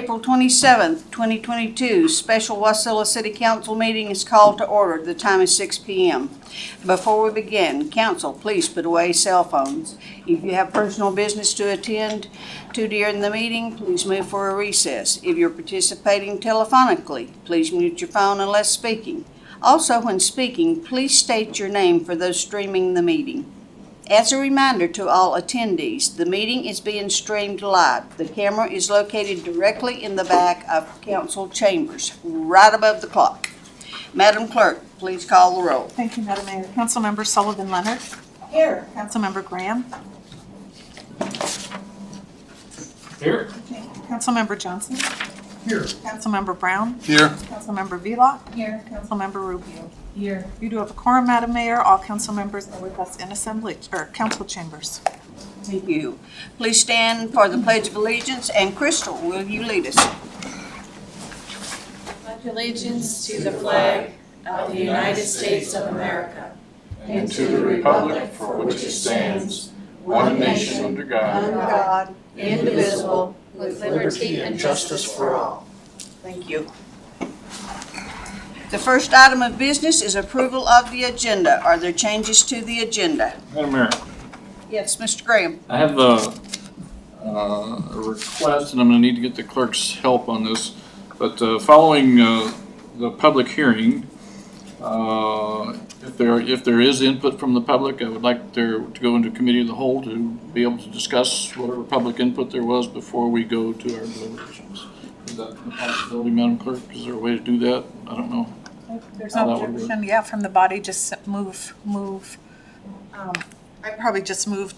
April 27th, 2022, special Wasilla City Council meeting is called to order. The time is 6 p.m. Before we begin, council, please put away cell phones. If you have personal business to attend to during the meeting, please move for a recess. If you're participating telephonically, please mute your phone unless speaking. Also, when speaking, please state your name for those streaming the meeting. As a reminder to all attendees, the meeting is being streamed live. The camera is located directly in the back of council chambers, right above the clock. Madam Clerk, please call the roll. Thank you, Madam Mayor. Councilmember Sullivan Leonard. Here. Councilmember Graham. Here. Councilmember Johnson. Here. Councilmember Brown. Here. Councilmember Vlock. Here. Councilmember Rubio. Here. You do have a quorum, Madam Mayor. All council members are with us in assembly or council chambers. Thank you. Please stand for the Pledge of Allegiance, and Crystal, will you lead us? Pledge allegiance to the flag of the United States of America And to the republic for which it stands, one nation under God, indivisible, with liberty and justice for all. Thank you. The first item of business is approval of the agenda. Are there changes to the agenda? Madam Mayor, Yes, Mr. Graham. I have a request, and I'm going to need to get the clerk's help on this. But following the public hearing, if there is input from the public, I would like there to go into committee of the whole to be able to discuss whatever public input there was before we go to our deliberations. Is that a possibility, Madam Clerk? Is there a way to do that? I don't know. There's no objection, yeah, from the body, just move. I probably just move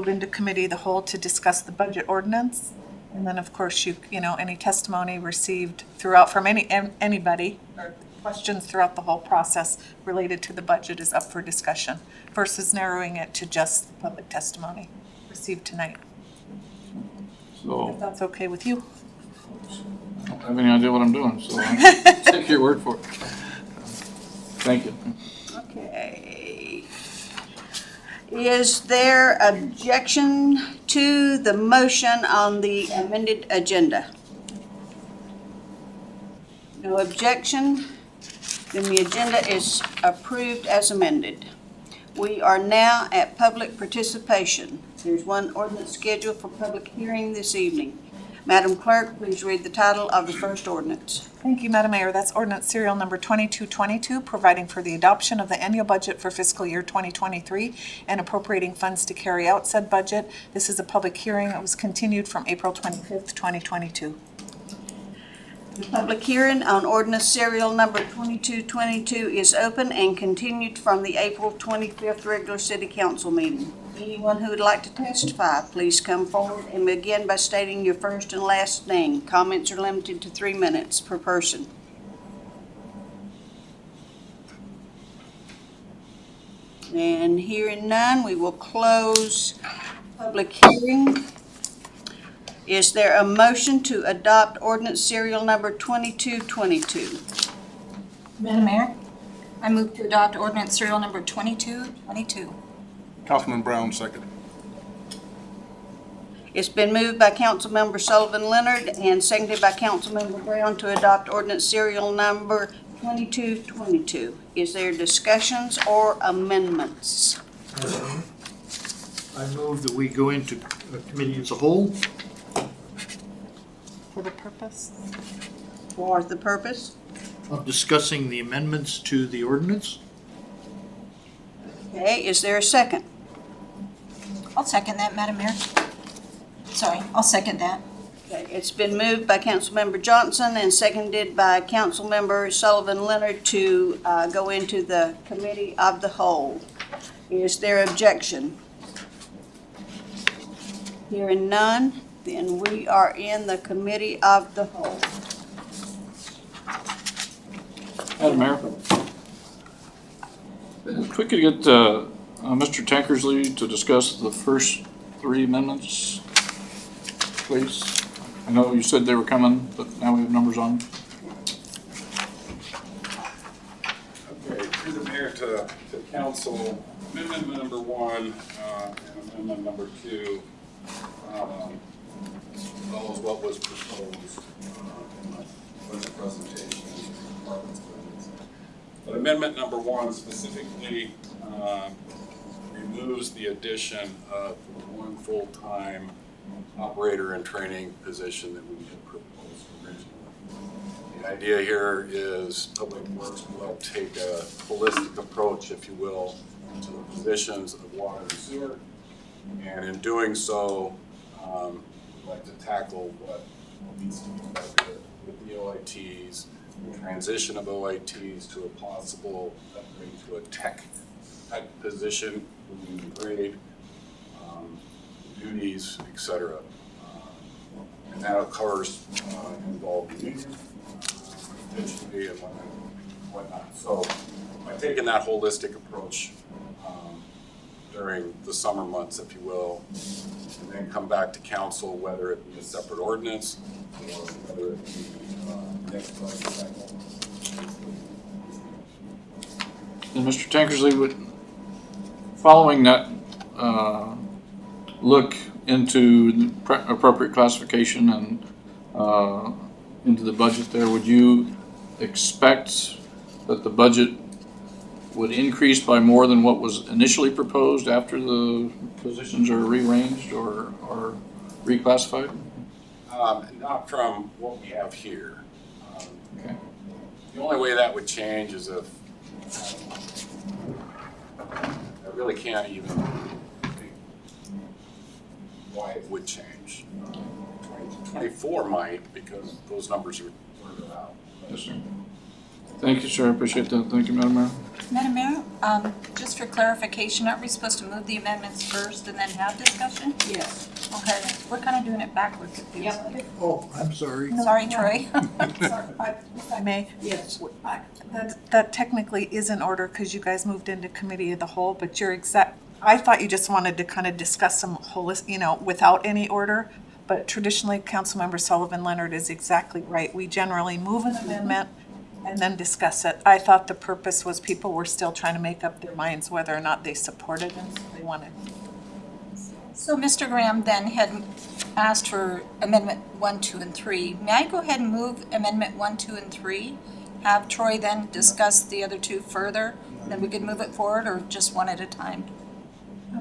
into committee of the whole to discuss the budget ordinance. And then, of course, you know, any testimony received throughout from anybody or questions throughout the whole process related to the budget is up for discussion versus narrowing it to just the public testimony received tonight. So If that's okay with you. I don't have any idea what I'm doing, so I'll take your word for it. Thank you. Okay. Is there objection to the motion on the amended agenda? No objection? Then the agenda is approved as amended. We are now at public participation. There's one ordinance scheduled for public hearing this evening. Madam Clerk, please read the title of the first ordinance. Thank you, Madam Mayor. That's ordinance serial number 2222, providing for the adoption of the annual budget for fiscal year 2023 and appropriating funds to carry out said budget. This is a public hearing. It was continued from April 25th, 2022. The public hearing on ordinance serial number 2222 is open and continued from the April 25th regular city council meeting. Anyone who would like to testify, please come forward and begin by stating your first and last name. Comments are limited to 3 minutes per person. And hearing none, we will close public hearing. Is there a motion to adopt ordinance serial number 2222? Madam Mayor, I move to adopt ordinance serial number 2222. Councilman Brown, second. It's been moved by Councilmember Sullivan Leonard and seconded by Councilmember Brown to adopt ordinance serial number 2222. Is there discussions or amendments? I move that we go into committee as a whole. For the purpose? For the purpose? Of discussing the amendments to the ordinance. Okay, is there a second? I'll second that, Madam Mayor. Sorry, I'll second that. Okay, it's been moved by Councilmember Johnson and seconded by Councilmember Sullivan Leonard to go into the committee of the whole. Is there objection? Hearing none, then we are in the committee of the whole. Madam Mayor, if we could get Mr. Tankersley to discuss the first 3 amendments, please. I know you said they were coming, but now we have numbers on. Okay, through the mayor to council, amendment number 1 and amendment number 2 follows what was proposed in the presentation. But amendment number 1 specifically removes the addition of one full-time operator and training position that we had proposed originally. The idea here is Public Works will take a holistic approach, if you will, to the positions of water and sewer, and in doing so, we'd like to tackle what needs to be covered with the OITs, the transition of OITs to a possible upgrade to a tech type position, moving grade, duties, etc. And that of course involved union, potentially and whatnot. So by taking that holistic approach during the summer months, if you will, and then come back to council, whether it be a separate ordinance or whether it be next budget cycle. And Mr. Tankersley, following that look into the appropriate classification and into the budget there, would you expect that the budget would increase by more than what was initially proposed after the positions are rearranged or reclassified? Not from what we have here. Okay. The only way that would change is if I really can't even think why it would change. 24 might, because those numbers are further out. Yes, sir. Thank you, sir. I appreciate that. Thank you, Madam Mayor. Madam Mayor, just for clarification, aren't we supposed to move the amendments first and then have discussion? Yes. Okay, we're kind of doing it backwards, it feels Yep. like. Oh, I'm sorry. Sorry, Troy. If I may, Yes. that technically is in order because you guys moved into committee of the whole, but you're I thought you just wanted to kind of discuss some without any order, but traditionally, Councilmember Sullivan Leonard is exactly right. We generally move an amendment and then discuss it. I thought the purpose was people were still trying to make up their minds whether or not they supported it, so they wanted. So Mr. Graham then had asked for amendment 1, 2, and 3. May I go ahead and move amendment 1, 2, and 3? Have Troy then discuss the other two further? Then we could move it forward, or just one at a time?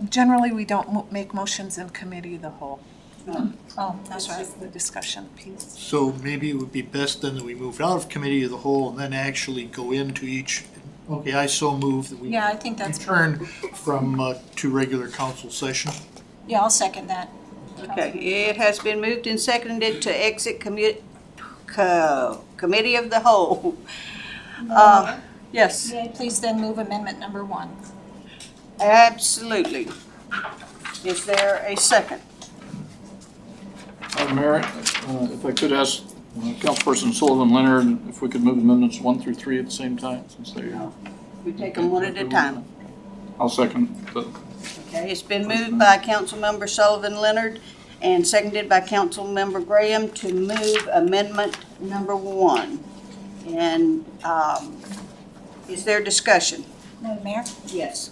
Generally, we don't make motions in committee of the whole. Oh, that's It's right. just the discussion piece. So maybe it would be best then that we move out of committee of the whole and then actually go into each. Okay, I so move that we Yeah, I think that's, return from to regular council session. yeah, I'll second that. Okay, it has been moved and seconded to exit committee of the whole. Yes, May I please then move amendment number 1? absolutely. Is there a second? Madam Mayor, if I could ask Councilperson Sullivan Leonard if we could move amendments 1 through 3 at the same time, since they. We take them one at a time. I'll second the. Okay, it's been moved by Councilmember Sullivan Leonard and seconded by Councilmember Graham to move amendment number 1. And is there discussion? Madam Mayor? Yes.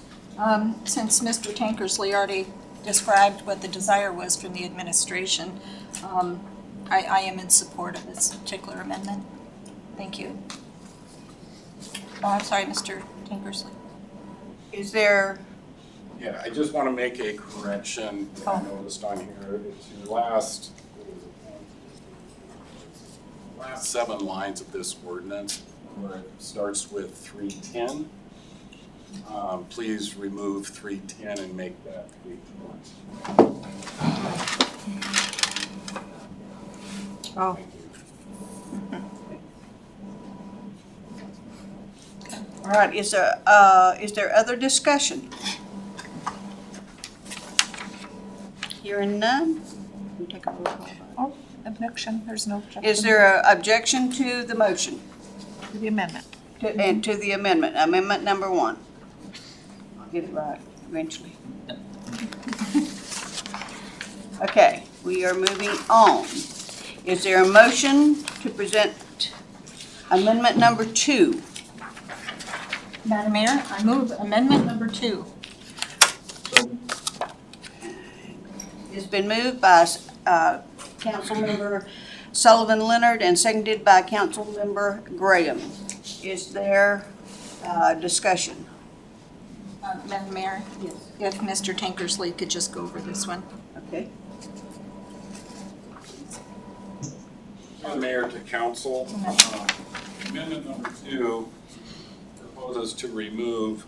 Since Mr. Tankersley already described what the desire was from the administration, I am in support of this particular amendment. Thank you. Oh, I'm sorry, Mr. Tankersley. Is there, Yeah, I just want to make a correction that I noticed on here. It's your last 7 lines of this ordinance, where it starts with 310. Please remove 310 and make that 320. Oh. Thank you. all right, is there other discussion? Hearing none? We take a roll call vote. Oh, objection, there's no objection. Is there an objection to the motion? To the amendment? And to the amendment number 1? I'll get it right eventually. Okay, we are moving on. Is there a motion to present amendment number 2? Madam Mayor, I move amendment number 2. It's been moved by Councilmember Sullivan Leonard and seconded by Councilmember Graham. Is there discussion? Madam Mayor? Yes. If Mr. Tankersley could just go over this one. Okay. From the mayor to council, amendment number 2 proposes to remove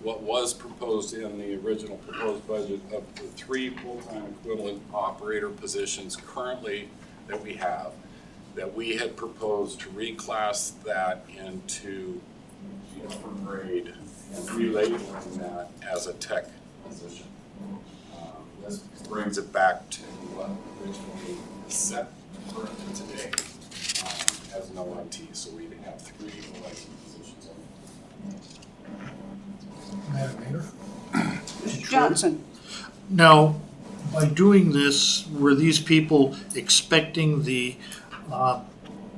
what was proposed in the original proposed budget of the 3 full-time equivalent operator positions currently that we have, that we had proposed to reclass that into the upper grade and relabeling that as a tech position. This brings it back to what originally set currently today as an OIT, so we'd have 3 OIT positions on. Madam Mayor? Mr. Johnson? Now, by doing this, were these people expecting the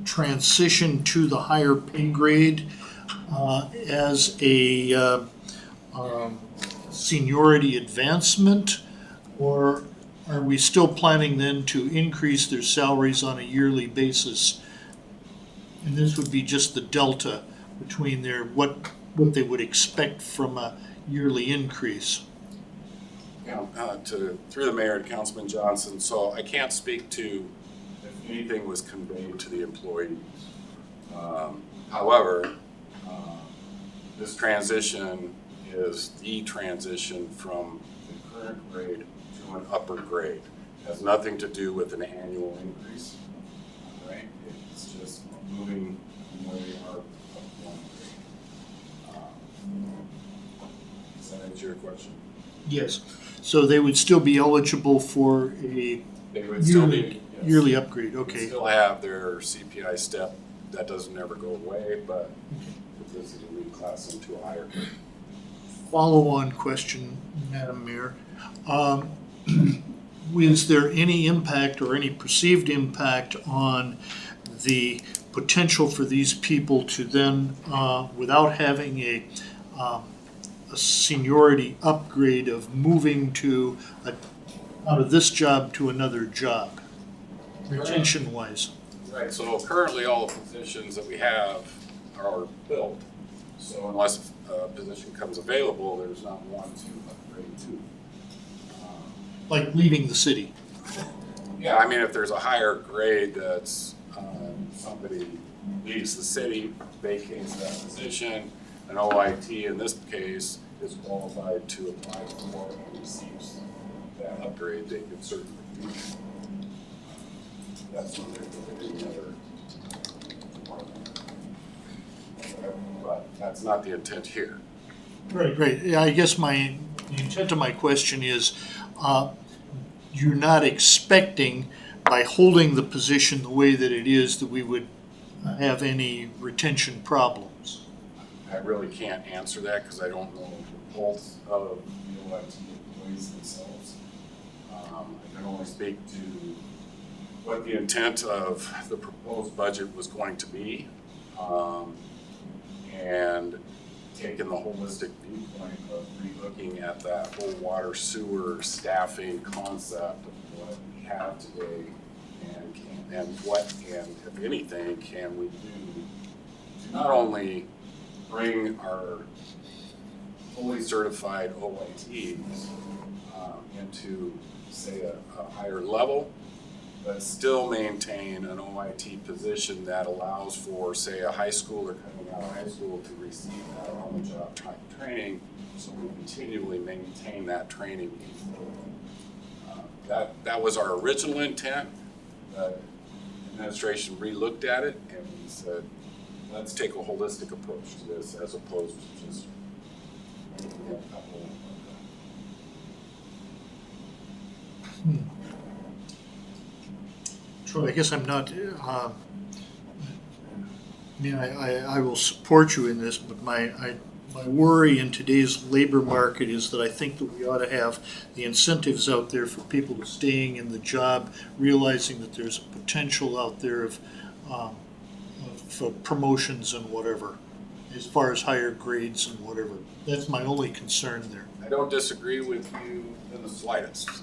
transition to the higher pay grade as a seniority advancement? Or are we still planning then to increase their salaries on a yearly basis? And this would be just the delta between their, what they would expect from a yearly increase. Through the mayor to Councilman Johnson, so I can't speak to if anything was conveyed to the employees. However, this transition is the transition from the current grade to an upper grade. It has nothing to do with an annual increase, right? It's just moving from where we are up 1 grade. Does that answer your question? Yes. So they would still be eligible for a They would still be, yes. yearly upgrade, They okay. still have their CPI step, that doesn't ever go away, but this is a reclass into a higher grade. Follow-on question, Madam Mayor. Was there any impact or any perceived impact on the potential for these people to then, without having a seniority upgrade of moving to out of this job to another job, retention-wise? Right, so currently all the positions that we have are filled. So unless a position comes available, there's not one to upgrade to. Like leaving the city? Yeah, I mean, if there's a higher grade that's, somebody leaves the city, vacates that position, an OIT in this case is qualified to apply for and receives that upgrade, they could certainly do. That's what they're doing in any other department. But that's not the intent here. Right. Yeah, I guess the intent of my question is, you're not expecting, by holding the position the way that it is, that we would have any retention problems? I really can't answer that because I don't know the pulse of the OIT employees themselves. I can only speak to what the intent of the proposed budget was going to be, and taking the holistic viewpoint of relooking at that whole water sewer staffing concept of what we have today and what, and if anything, can we do to not only bring our fully certified OITs into, say, a higher level, but still maintain an OIT position that allows for, say, a high schooler coming out of high school to receive that on-the-job training, so we continually maintain that training. That was our original intent. The administration re-looked at it and we said, let's take a holistic approach to this as opposed to just a couple. Troy, I guess I'm not, I will support you in this, but my worry in today's labor market is that I think that we ought to have the incentives out there for people to staying in the job, realizing that there's a potential out there of promotions and whatever, as far as higher grades and whatever. That's my only concern there. I don't disagree with you in the slightest.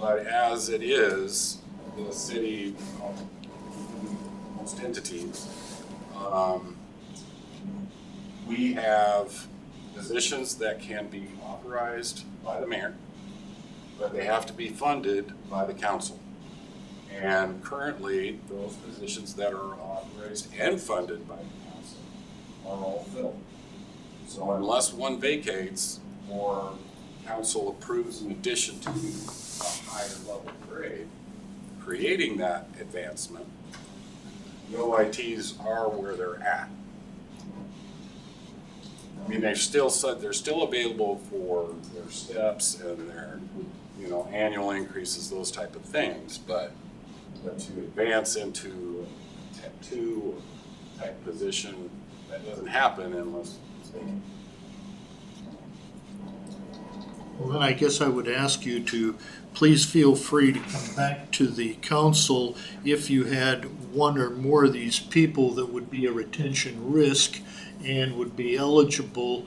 But as it is, the city, most entities, we have positions that can be authorized by the mayor, but they have to be funded by the council. And currently, those positions that are authorized and funded by the council are all filled. So unless one vacates or council approves an addition to a higher level grade, creating that advancement, the OITs are where they're at. I mean, they're still available for their steps and their, annual increases, those type of things, but to advance into a Tech 2 type position, that doesn't happen unless it's vacant. Well, then I guess I would ask you to please feel free to come back to the council if you had one or more of these people that would be a retention risk and would be eligible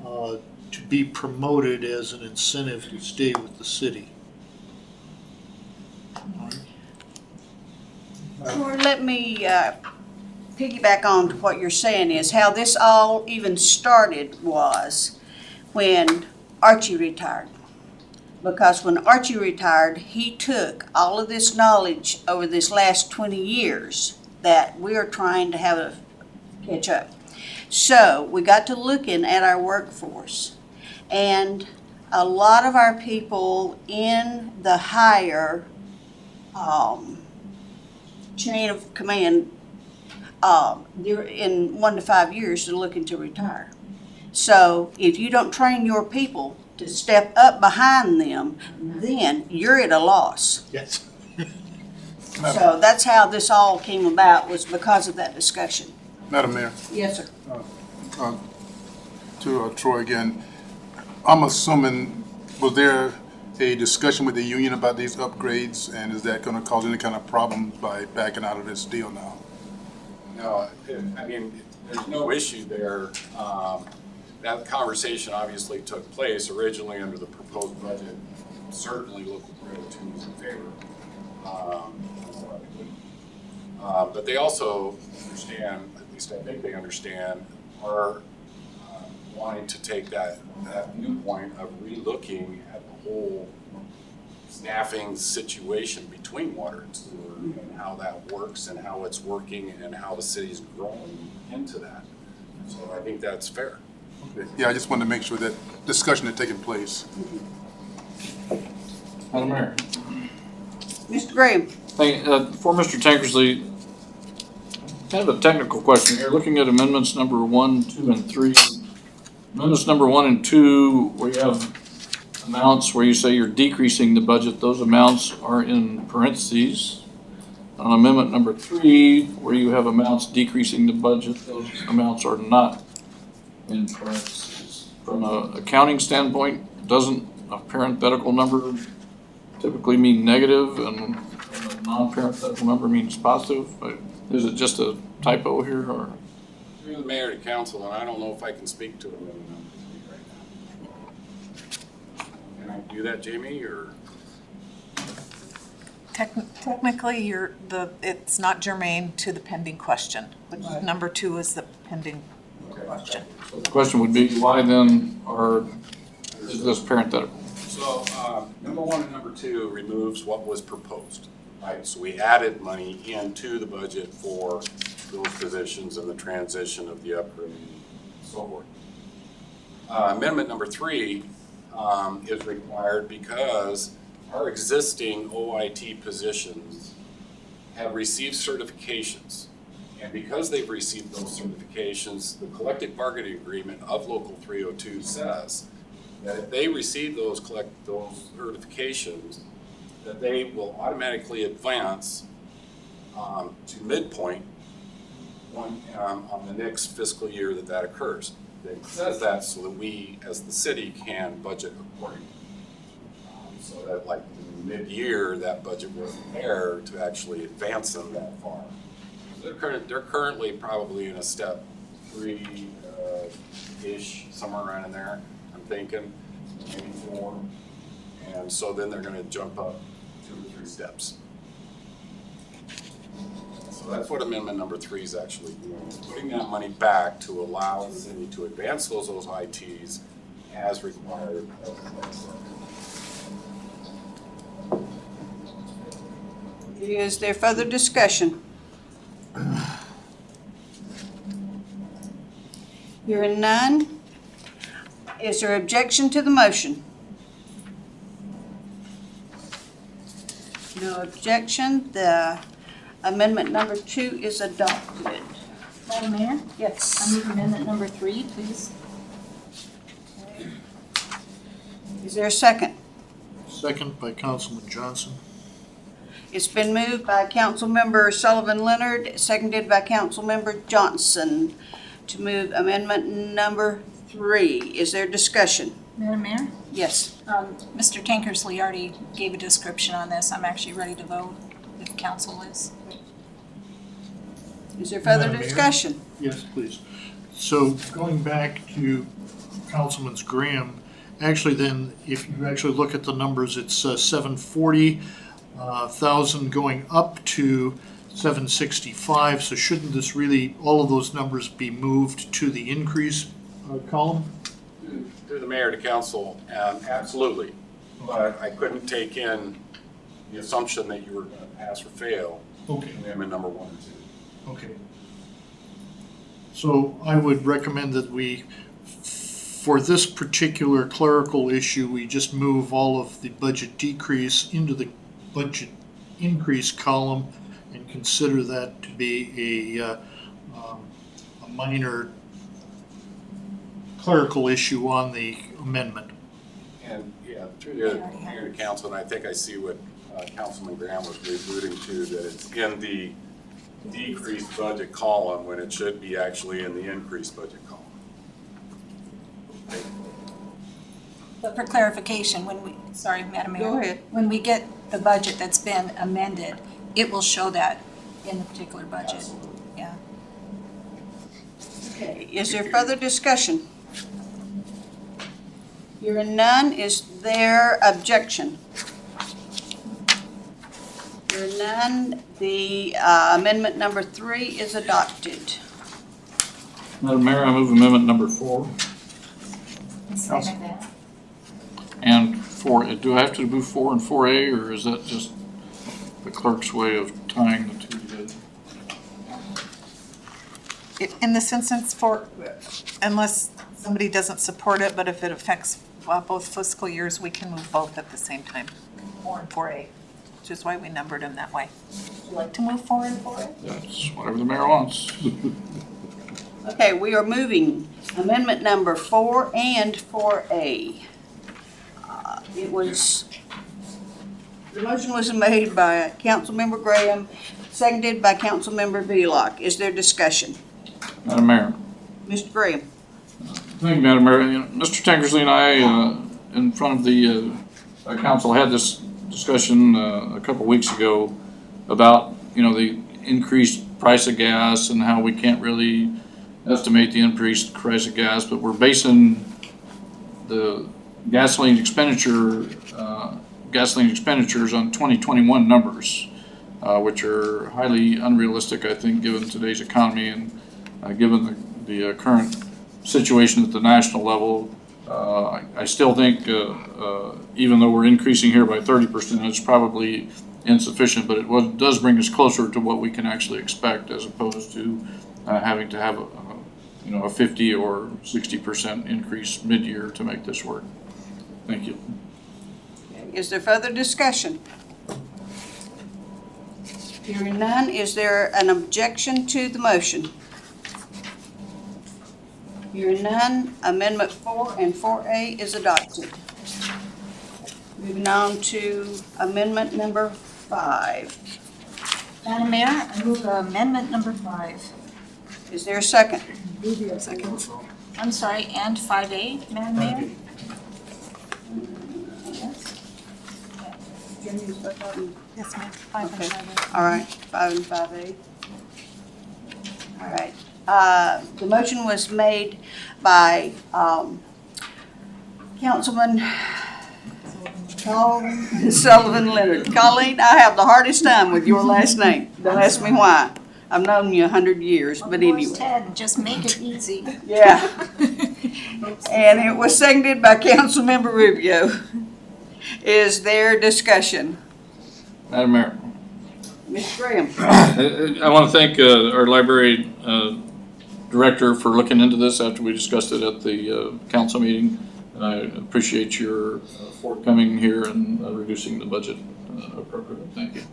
to be promoted as an incentive to stay with the city. Or let me piggyback on to what you're saying is how this all even started was when Archie retired. Because when Archie retired, he took all of this knowledge over this last 20 years that we're trying to have a catch up. So we got to looking at our workforce, and a lot of our people in the higher chain of command, they're in 1 to 5 years, they're looking to retire. So if you don't train your people to step up behind them, then you're at a loss. Yes. So that's how this all came about, was because of that discussion. Madam Mayor, Yes, sir. to Troy again, I'm assuming, was there a discussion with the union about these upgrades, and is that going to cause any kind of problem by backing out of this deal now? No, there's no issue there. That conversation obviously took place originally under the proposed budget. Certainly local 302 was in favor. But they also understand, at least I think they understand, are wanting to take that viewpoint of relooking at the whole staffing situation between water and sewer and how that works and how it's working and how the city's growing into that. So I think that's fair. Okay. Yeah, I just wanted to make sure that discussion had taken place. Madam Mayor. Mr. Graham? For Mr. Tankersley, kind of a technical question here. Looking at amendments number 1, 2, and 3. Amendments number 1 and 2, where you have amounts where you say you're decreasing the budget, those amounts are in parentheses. On amendment number 3, where you have amounts decreasing the budget, those amounts are not in parentheses. From an accounting standpoint, doesn't a parenthetical number typically mean negative and a non-parenthetical number means positive? Is it just a typo here, or? Through the mayor to council, and I don't know if I can speak to amendment number 3 right now. Can I do that, Jamie, or? Technically, it's not germane to the pending question. Number 2 is the pending question. So the question would be, why then is this parenthetical? So, number 1 and number 2 removes what was proposed, right? So we added money into the budget for those positions and the transition of the upgrade and so forth. Amendment number 3 is required because our existing OIT positions have received certifications. And because they've received those certifications, the collective bargaining agreement of Local 302 says that if they receive those certifications, that they will automatically advance to midpoint on the next fiscal year that occurs. It says that so that we, as the city, can budget accordingly. So that like mid-year, that budget wasn't there to actually advance them that far. They're currently probably in a step 3-ish, somewhere around in there, I'm thinking, maybe 4. And so then they're gonna jump up 2 or 3 steps. So that's what amendment number 3 is actually doing, is putting that money back to allow the city to advance those ITs as required. Is there further discussion? Hearing none. Is there objection to the motion? No objection. The amendment number 2 is adopted. Madam Mayor, I Yes. move amendment number 3, please. Is there a second? Second by Councilman Johnson. It's been moved by Councilmember Sullivan Leonard, seconded by Councilmember Johnson to move amendment number 3. Is there discussion? Madam Mayor? Yes. Mr. Tankersley already gave a description on this. I'm actually ready to vote if council is. Is there further Madam Mayor? discussion? Yes, please. So going back to Councilman Graham, actually then, if you actually look at the numbers, it's 740,000 going up to 765. So shouldn't this really, all of those numbers be moved to the increase column? Through the mayor to council, absolutely. But I couldn't take in the assumption that you were going to pass or fail Okay. amendment number 1 and 2. Okay. So I would recommend that we, for this particular clerical issue, we just move all of the budget decrease into the budget increase column and consider that to be a minor clerical issue on the amendment. And, yeah, through the mayor to council, and I think I see what Councilman Graham was alluding to, that it's in the decreased budget column when it should be actually in the increased budget column. But for clarification, sorry, Madam Mayor. Go ahead. When we get the budget that's been amended, it will show that in the particular budget. Yeah. Okay. Is there further discussion? Hearing none. Is there objection? Hearing none. The amendment number 3 is adopted. Madam Mayor, I move amendment number 4. And 4, do I have to move 4 and 4A, or is that just the clerk's way of tying the two together? In this instance, unless somebody doesn't support it, but if it affects both fiscal years, we can move both at the same time, 4 and 4A, which is why we numbered them that way. Would you like to move 4 and 4A? That's whatever the mayor wants. Okay, we are moving amendment number 4 and 4A. The motion was made by Councilmember Graham, seconded by Councilmember Velock. Is there discussion? Madam Mayor. Mr. Graham? Thank you, Madam Mayor. Mr. Tankersley and I, in front of the council, had this discussion a couple weeks ago about, the increased price of gas and how we can't really estimate the increased price of gas, but we're basing the gasoline expenditures on 2021 numbers, which are highly unrealistic, I think, given today's economy and given the current situation at the national level. I still think, even though we're increasing here by 30%, it's probably insufficient, but it does bring us closer to what we can actually expect, as opposed to having to have a 50 or 60% increase mid-year to make this work. Thank you. Is there further discussion? Hearing none, is there an objection to the motion? Hearing none, amendment 4 and 4A is adopted. Moving on to amendment number 5. Madam Mayor, I move amendment number 5. Is there a second? Second. I'm sorry, and 5A, Madam Mayor? Yes, ma'am. 5 and Okay. 5A. All right, 5 and 5A. All right. The motion was made by Councilman Sullivan Leonard. Colleen, I have the hardest time with your last name. Don't ask me why. I've known you 100 years, but anyway. Ted, just make it easy. Yeah. And it was seconded by Councilmember Rubio. Is there discussion? Madam Mayor, Mr. Graham? I want to thank our library director for looking into this after we discussed it at the council meeting. I appreciate your forthcoming here and reducing the budget appropriately. Thank you.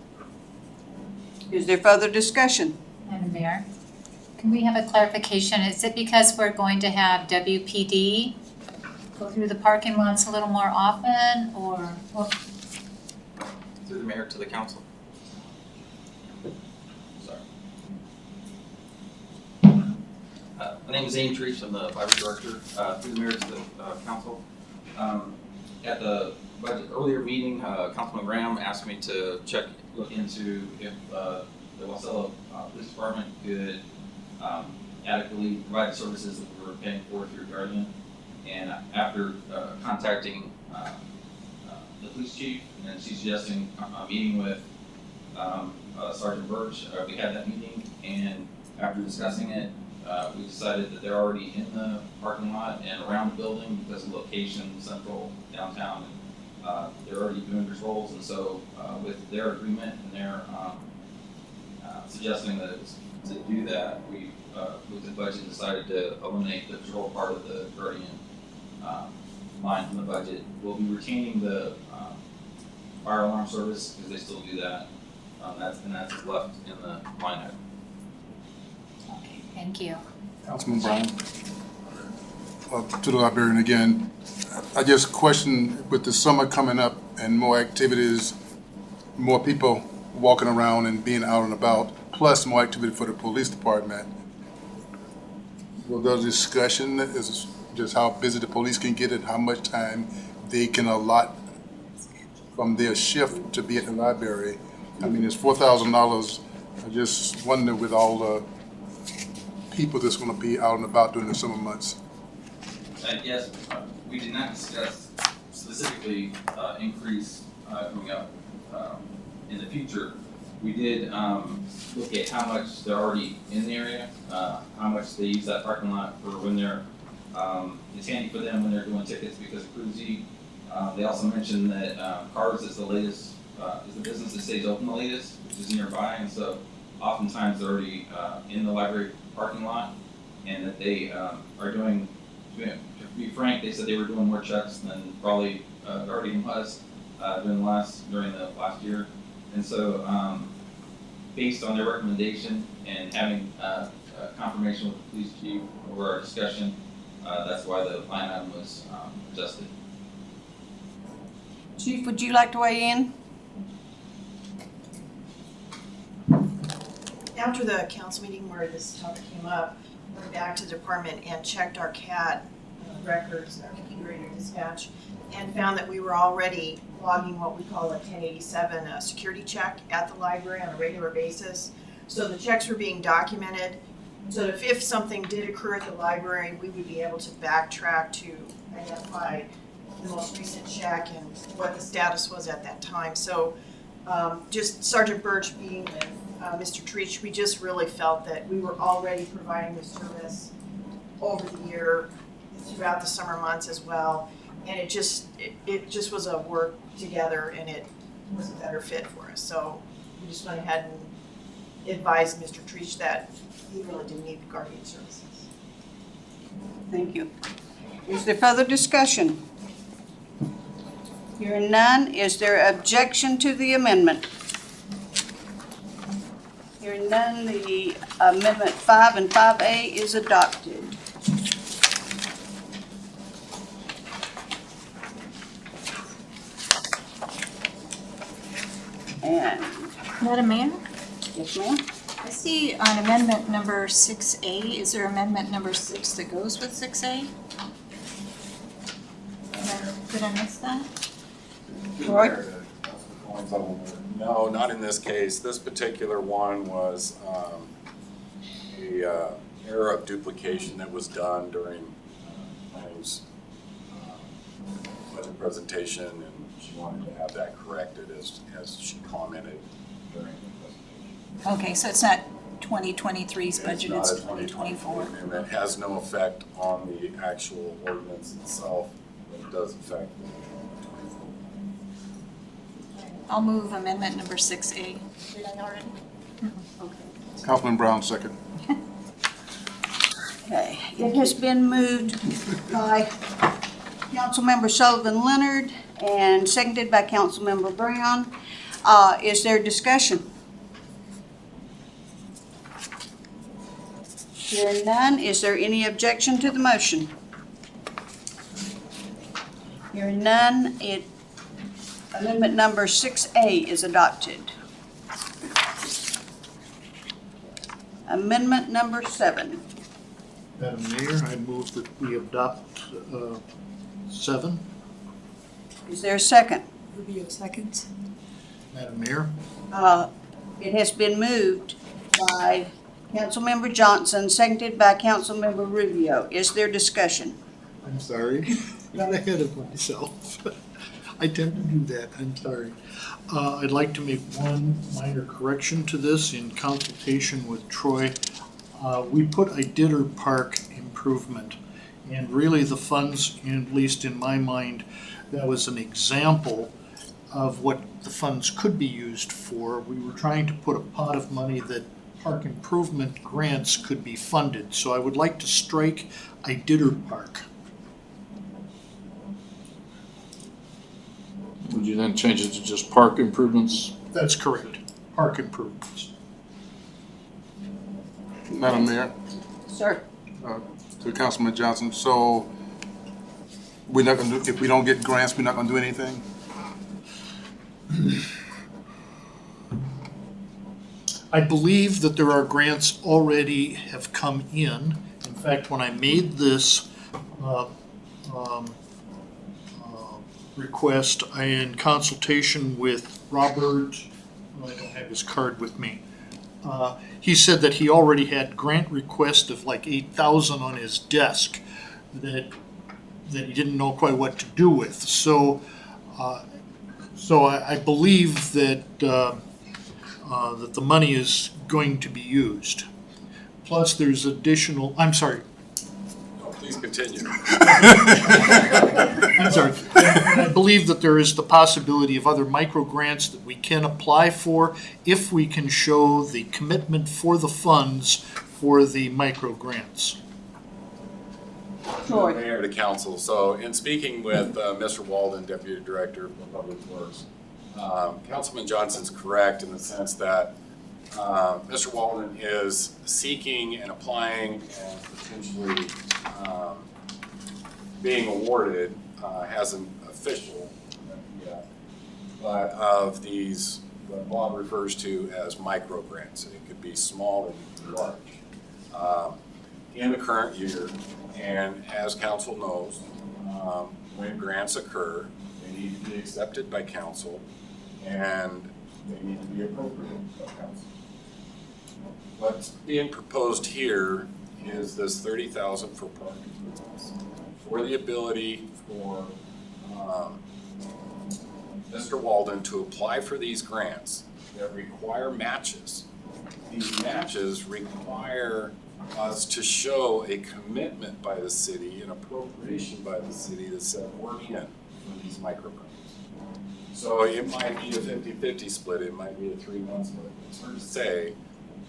Is there further discussion? Madam Mayor, can we have a clarification? Is it because we're going to have WPD go through the parking lots a little more often, or? Through the mayor to the council. Sorry. My name is Zane Treach, I'm the library director. Through the mayor to the council. At the budget earlier meeting, Councilman Graham asked me to look into if the Wasilla Police Department could adequately provide the services that we were paying for through Guardian. And after contacting the police chief and suggesting a meeting with Sergeant Birch, we had that meeting, and after discussing it, we decided that they're already in the parking lot and around the building because of location, central, downtown, and they're already doing patrols, and so with their agreement and their suggesting that to do that, we looked at the budget and decided to eliminate the patrol part of the Guardian line from the budget. We'll be retaining the fire alarm service because they still do that. That's left in the line item. Okay, thank you. Councilman Brown. To the librarian again, I just question with the summer coming up and more activities, more people walking around and being out and about, plus more activity for the police department. Well, the discussion is just how busy the police can get and how much time they can allot from their shift to be at the library. I mean, it's $4,000. I just wonder with all the people that's going to be out and about during the summer months. Yes, we did not discuss specifically increase coming up in the future. We did look at how much they're already in the area, how much they use that parking lot for when they're, it's handy for them when they're doing tickets because of cruising. They also mentioned that Cars is the latest, is the business that stays open the latest, which is nearby, and so oftentimes they're already in the library parking lot, and that they are doing, to be frank, they said they were doing more checks than probably Guardian was during the last year. And so based on their recommendation and having confirmation with the police chief over our discussion, that's why the line item was adjusted. Chief, would you like to weigh in? After the council meeting where this topic came up, I went back to the department and checked our CAD records, our computer aided dispatch, and found that we were already logging what we call a 1087 security check at the library on a regular basis. So the checks were being documented, so that if something did occur at the library, we would be able to backtrack to identify the most recent check and what the status was at that time. So just Sergeant Birch being with Mr. Treach, we just really felt that we were already providing the service over the year throughout the summer months as well. And it just was a work together and it was a better fit for us. So we just went ahead and advised Mr. Treach that he really didn't need Guardian services. Thank you. Is there further discussion? Hearing none, is there objection to the amendment? Hearing none, the amendment 5 and 5A is adopted. And, Madam Mayor, yes ma'am? I see on amendment number 6A, is there amendment number 6 that goes with 6A? Did I miss that? Troy? No, not in this case. This particular one was a error of duplication that was done during planning's budget presentation and she wanted to have that corrected as she commented during the presentation. Okay, so it's not 2023's budget, it's It's not a 2024. And that has no effect on the actual ordinance itself, but it does affect the 24. I'll move amendment number 6A. Did I already? Councilman Brown, second. Okay, it has been moved by Councilmember Sullivan Leonard and seconded by Councilmember Brown. Is there discussion? Hearing none, is there any objection to the motion? Hearing none, amendment number 6A is adopted. Amendment number 7. Madam Mayor, I move that we adopt 7. Is there a second? Rubio seconds. Madam Mayor? It has been moved by Councilmember Johnson, seconded by Councilmember Rubio. Is there discussion? I'm sorry. Got ahead of myself. I tend to do that. I'm sorry. I'd like to make one minor correction to this in consultation with Troy. We put a Ditter Park improvement, and really the funds, at least in my mind, that was an example of what the funds could be used for. We were trying to put a pot of money that park improvement grants could be funded. So I would like to strike a Ditter Park. Would you then change it to just park improvements? That's correct. Park improvements. Madam Mayor, Sir? to Councilman Johnson, so we're not gonna do, if we don't get grants, we're not gonna do anything? I believe that there are grants already have come in. In fact, when I made this request, in consultation with Robert, I don't have his card with me. He said that he already had grant requests of like 8,000 on his desk that he didn't know quite what to do with. So I believe that that the money is going to be used. Plus, there's additional, I'm sorry, No, please continue. I'm sorry. And I believe that there is the possibility of other micro grants that we can apply for if we can show the commitment for the funds for the micro grants. Troy? Mayor to council, so in speaking with Mr. Walden, Deputy Director for Public Works, Councilman Johnson's correct in the sense that Mr. Walden is seeking and applying and potentially being awarded, hasn't official yet, but of these, what Bob refers to as micro grants. It could be small or it could be large. In the current year, and as council knows, when grants occur, they need to be accepted by council and they need to be appropriated by council. What's being proposed here is this $30,000 for park improvements, for the ability for Mr. Walden to apply for these grants that require matches. These matches require us to show a commitment by the city, an appropriation by the city that said we're in for these microgrants. So it might be a 50-50 split, it might be a 3-1 split, it's hard to say.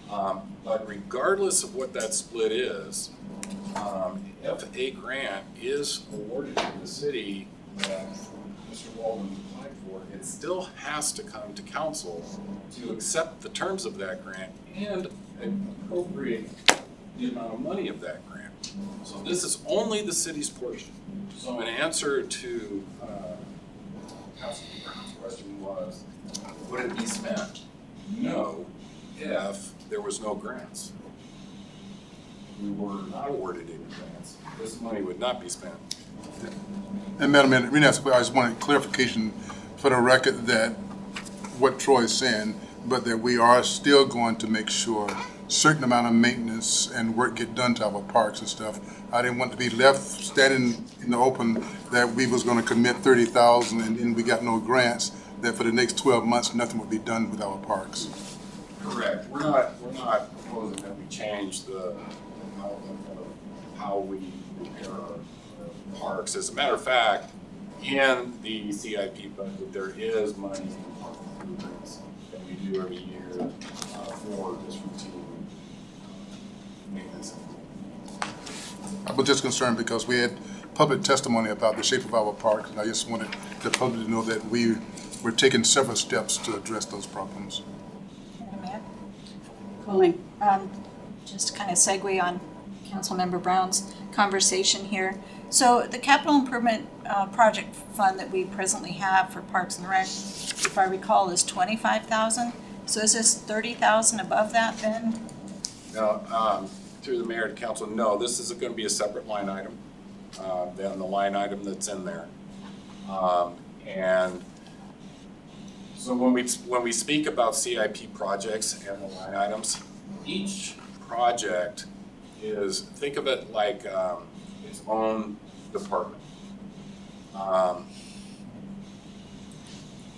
But regardless of what that split is, if a grant is awarded to the city that Mr. Walden applied for, it still has to come to council to accept the terms of that grant and appropriate the amount of money of that grant. So this is only the city's portion. So in answer to Councilman Brown's question was, would it be spent? No, if there was no grants. If we were not awarded any grants, this money would not be spent. And Madam Mayor, I just wanted clarification for the record that what Troy is saying, but that we are still going to make sure certain amount of maintenance and work get done to our parks and stuff. I didn't want to be left standing in the open that we was gonna commit 30,000 and then we got no grants, that for the next 12 months, nothing would be done with our parks. Correct. We're not proposing that we change the outlook of how we repair our parks. As a matter of fact, in the CIP budget, there is money in park improvements that we do every year for this routine maintenance. I was just concerned because we had public testimony about the shape of our parks, and I just wanted the public to know that we were taking several steps to address those problems. Madam Mayor? Colleen? Just to kind of segue on Councilmember Brown's conversation here. So the capital improvement project fund that we presently have for Parks and Rec, if I recall, is 25,000. So is this 30,000 above that then? Now, through the mayor to council, no, this is going to be a separate line item than the line item that's in there. And so when we speak about CIP projects and the line items, each project is, think of it like its own department.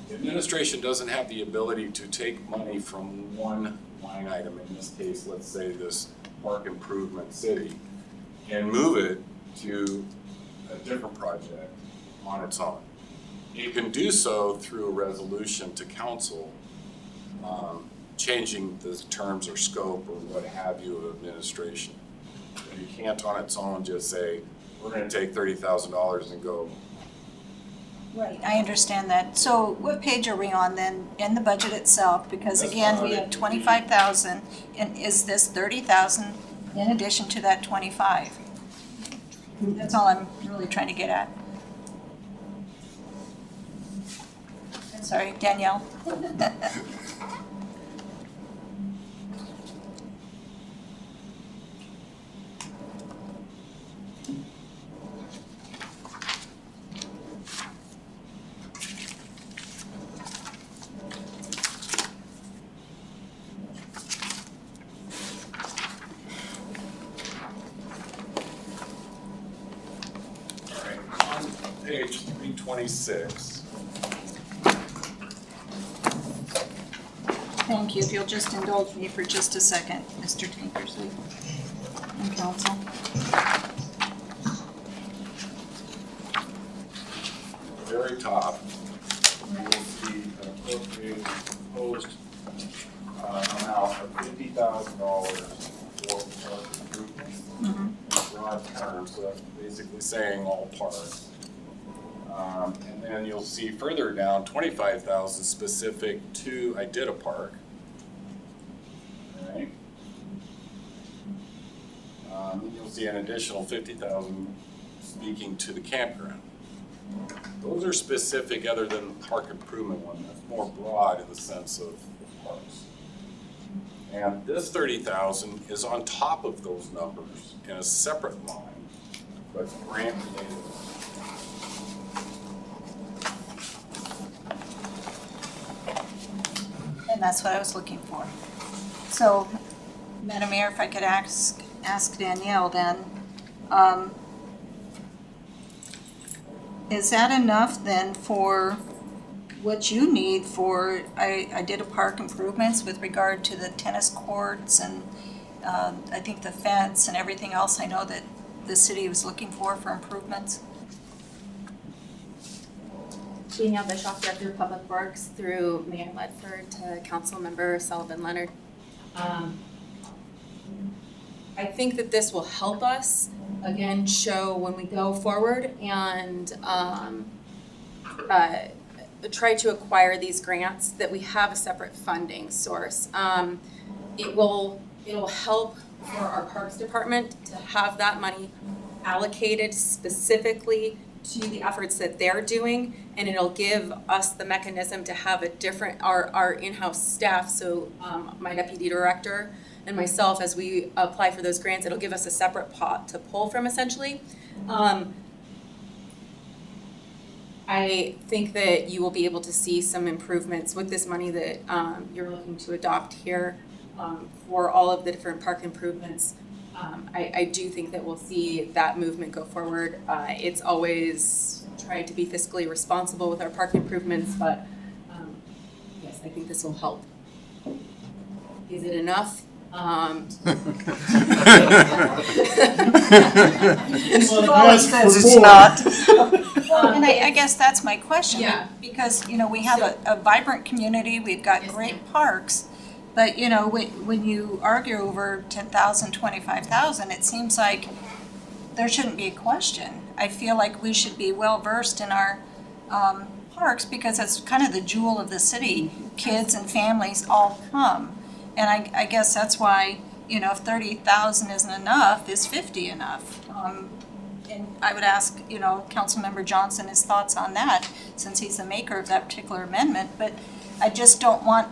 The administration doesn't have the ability to take money from one line item, in this case, let's say this park improvement city, and move it to a different project on its own. You can do so through a resolution to council, changing the terms or scope or what have you of administration. But you can't on its own just say, we're gonna take $30,000 and go. Right, I understand that. So what page are we on then in the budget itself? Because again, we have 25,000, and is this 30,000 in addition to that 25? That's all I'm really trying to get at. Sorry, Danielle. Page 326. Thank you. If you'll just indulge me for just a second, Mr. Tankersley and council. Very top, you will see an appropriate proposed amount of $50,000 for park improvements. In broad terms, so that's basically saying all parks. And then you'll see further down, 25,000 specific to Idita Park. All right. Then you'll see an additional 50,000 speaking to the campground. Those are specific other than the park improvement one. That's more broad in the sense of parks. And this 30,000 is on top of those numbers in a separate line, but grant related. And that's what I was looking for. So, Madam Mayor, if I could ask Danielle then, is that enough then for what you need for, I did a park improvements with regard to the tennis courts and I think the fence and everything else I know that the city was looking for improvements? Being out the shop director of Public Works through Mayor Ledford to Council Member Sullivan Leonard. I think that this will help us, again, show when we go forward and try to acquire these grants that we have a separate funding source. It'll help for our Parks Department to have that money allocated specifically to the efforts that they're doing, and it'll give us the mechanism to have a different, our in-house staff, so my deputy director and myself, as we apply for those grants, it'll give us a separate pot to pull from essentially. I think that you will be able to see some improvements with this money that you're looking to adopt here. for all of the different park improvements. I do think that we'll see that movement go forward. It's always trying to be fiscally responsible with our park improvements, but yes, I think this will help. Is it enough? Follett says it's not. And I guess that's my question. Yeah. Because, you know, we have a vibrant community, we've got Yes, great ma'am. parks, but, you know, when you argue over 10,000, 25,000, it seems like there shouldn't be a question. I feel like we should be well-versed in our parks because it's kind of the jewel of the city. Kids and families all come. And I guess that's why, you know, if 30,000 isn't enough, is 50 enough? And I would ask, you know, Councilmember Johnson his thoughts on that, since he's the maker of that particular amendment. But I just don't want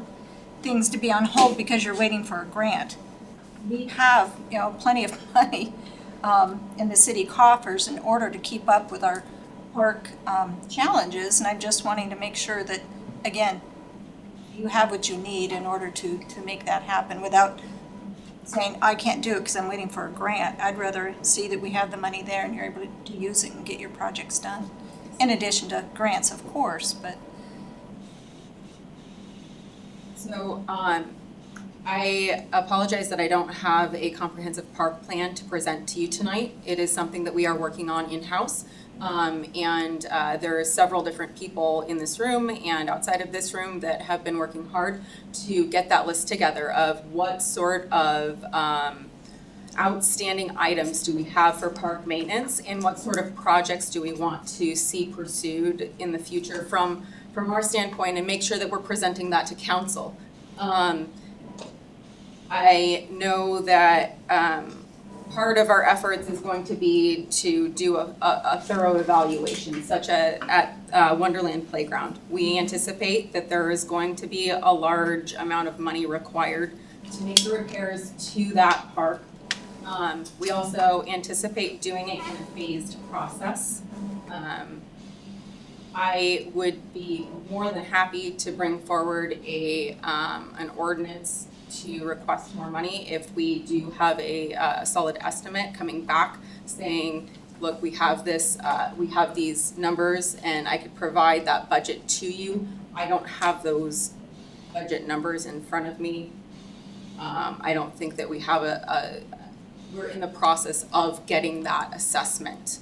things to be on hold because you're waiting for a grant. We have, you know, plenty of money in the city coffers in order to keep up with our park challenges. And I'm just wanting to make sure that, again, you have what you need in order to make that happen without saying, I can't do it because I'm waiting for a grant. I'd rather see that we have the money there and you're able to use it and get your projects done. In addition to grants, of course, but. So, I apologize that I don't have a comprehensive park plan to present to you tonight. It is something that we are working on in-house. And there are several different people in this room and outside of this room that have been working hard to get that list together of what sort of outstanding items do we have for park maintenance and what sort of projects do we want to see pursued in the future from our standpoint, and make sure that we're presenting that to council. I know that part of our efforts is going to be to do a thorough evaluation, such as at Wonderland Playground. We anticipate that there is going to be a large amount of money required to make the repairs to that park. We also anticipate doing it in a phased process. I would be more than happy to bring forward an ordinance to request more money if we do have a solid estimate coming back saying, look, we have this, we have these numbers and I could provide that budget to you. I don't have those budget numbers in front of me. I don't think that we have we're in the process of getting that assessment.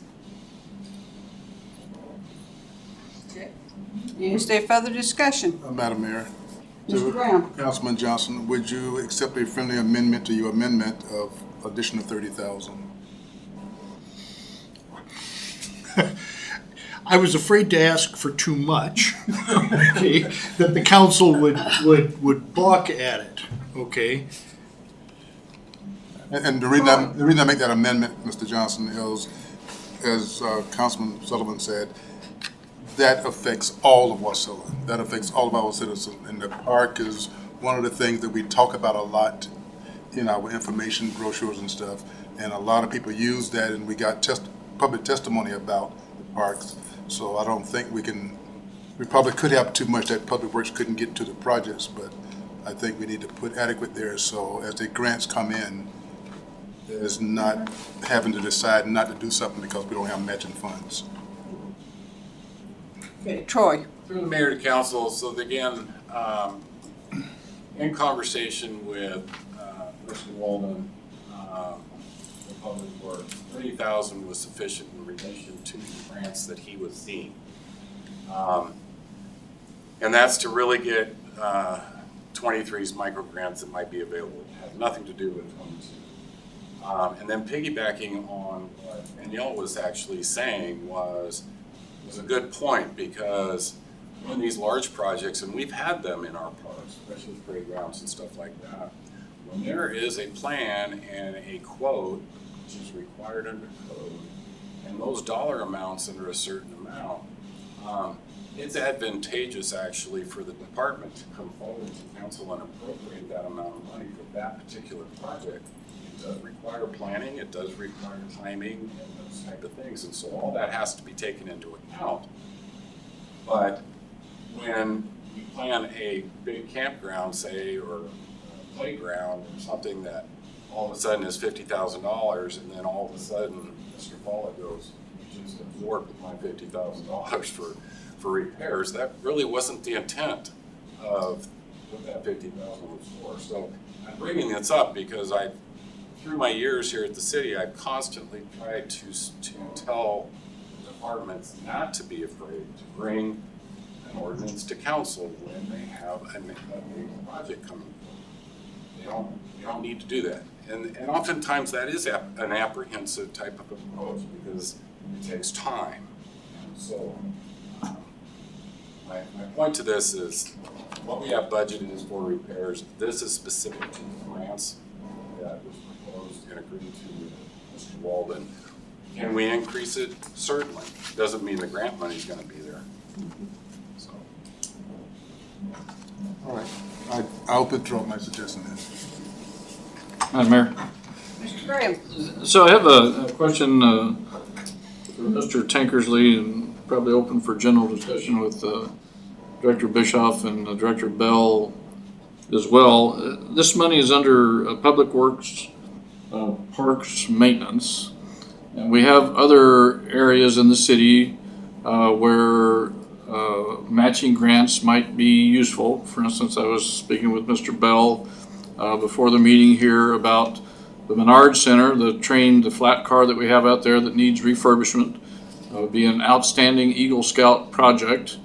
Is there further discussion? Madam Mayor. Mr. Brown? Councilman Johnson, would you accept a friendly amendment to your amendment of addition of 30,000? I was afraid to ask for too much, okay, that the council would balk at it, okay? And the reason I make that amendment, Mr. Johnson, is, as Councilman Sullivan said, that affects all of Wasilla. That affects all of our citizens. And the park is one of the things that we talk about a lot in our information brochures and stuff. And a lot of people use that, and we got public testimony about the parks. So I don't think we probably could have too much that Public Works couldn't get to the projects, but I think we need to put adequate there so as the grants come in, there's not having to decide not to do something because we don't have matching funds. Okay, Troy? Through the mayor to council, so again, in conversation with Mr. Walden, the Public Works, 30,000 was sufficient in relation to the grants that he was seeing. And that's to really get 23's micro grants that might be available. It has nothing to do with 22. And then piggybacking on what Danielle was actually saying was a good point, because in these large projects, and we've had them in our parks, especially playgrounds and stuff like that, when there is a plan and a quote, which is required under code, and those dollar amounts under a certain amount, it's advantageous actually for the department to come forward to council and appropriate that amount of money for that particular project. It does require planning, it does require timing and those type of things, and so all that has to be taken into account. But when you plan a big campground, say, or playground or something that all of a sudden is $50,000, and then all of a sudden Mr. Follett goes, just absorbed with my $50,000 for repairs. That really wasn't the intent of what that $50,000 was for. So I'm bringing this up because through my years here at the city, I've constantly tried to tell departments not to be afraid to bring an ordinance to council when they have a big project coming. They don't need to do that. And oftentimes that is an apprehensive type of approach because it takes time. And so my point to this is what we have budgeted is for repairs. This is specific to the grants that was proposed and agreed to with Mr. Walden. Can we increase it? Certainly. Doesn't mean the grant money is going to be there. So. All right, I'll withdraw my suggestion then. Madam Mayor. Mr. Graham? So I have a question for Mr. Tankersley, and probably open for general discussion with Director Bischoff and Director Bell as well. This money is under Public Works, Parks Maintenance, and we have other areas in the city where matching grants might be useful. For instance, I was speaking with Mr. Bell before the meeting here about the Menard Center, the flat car that we have out there that needs refurbishment. Would be an outstanding Eagle Scout project,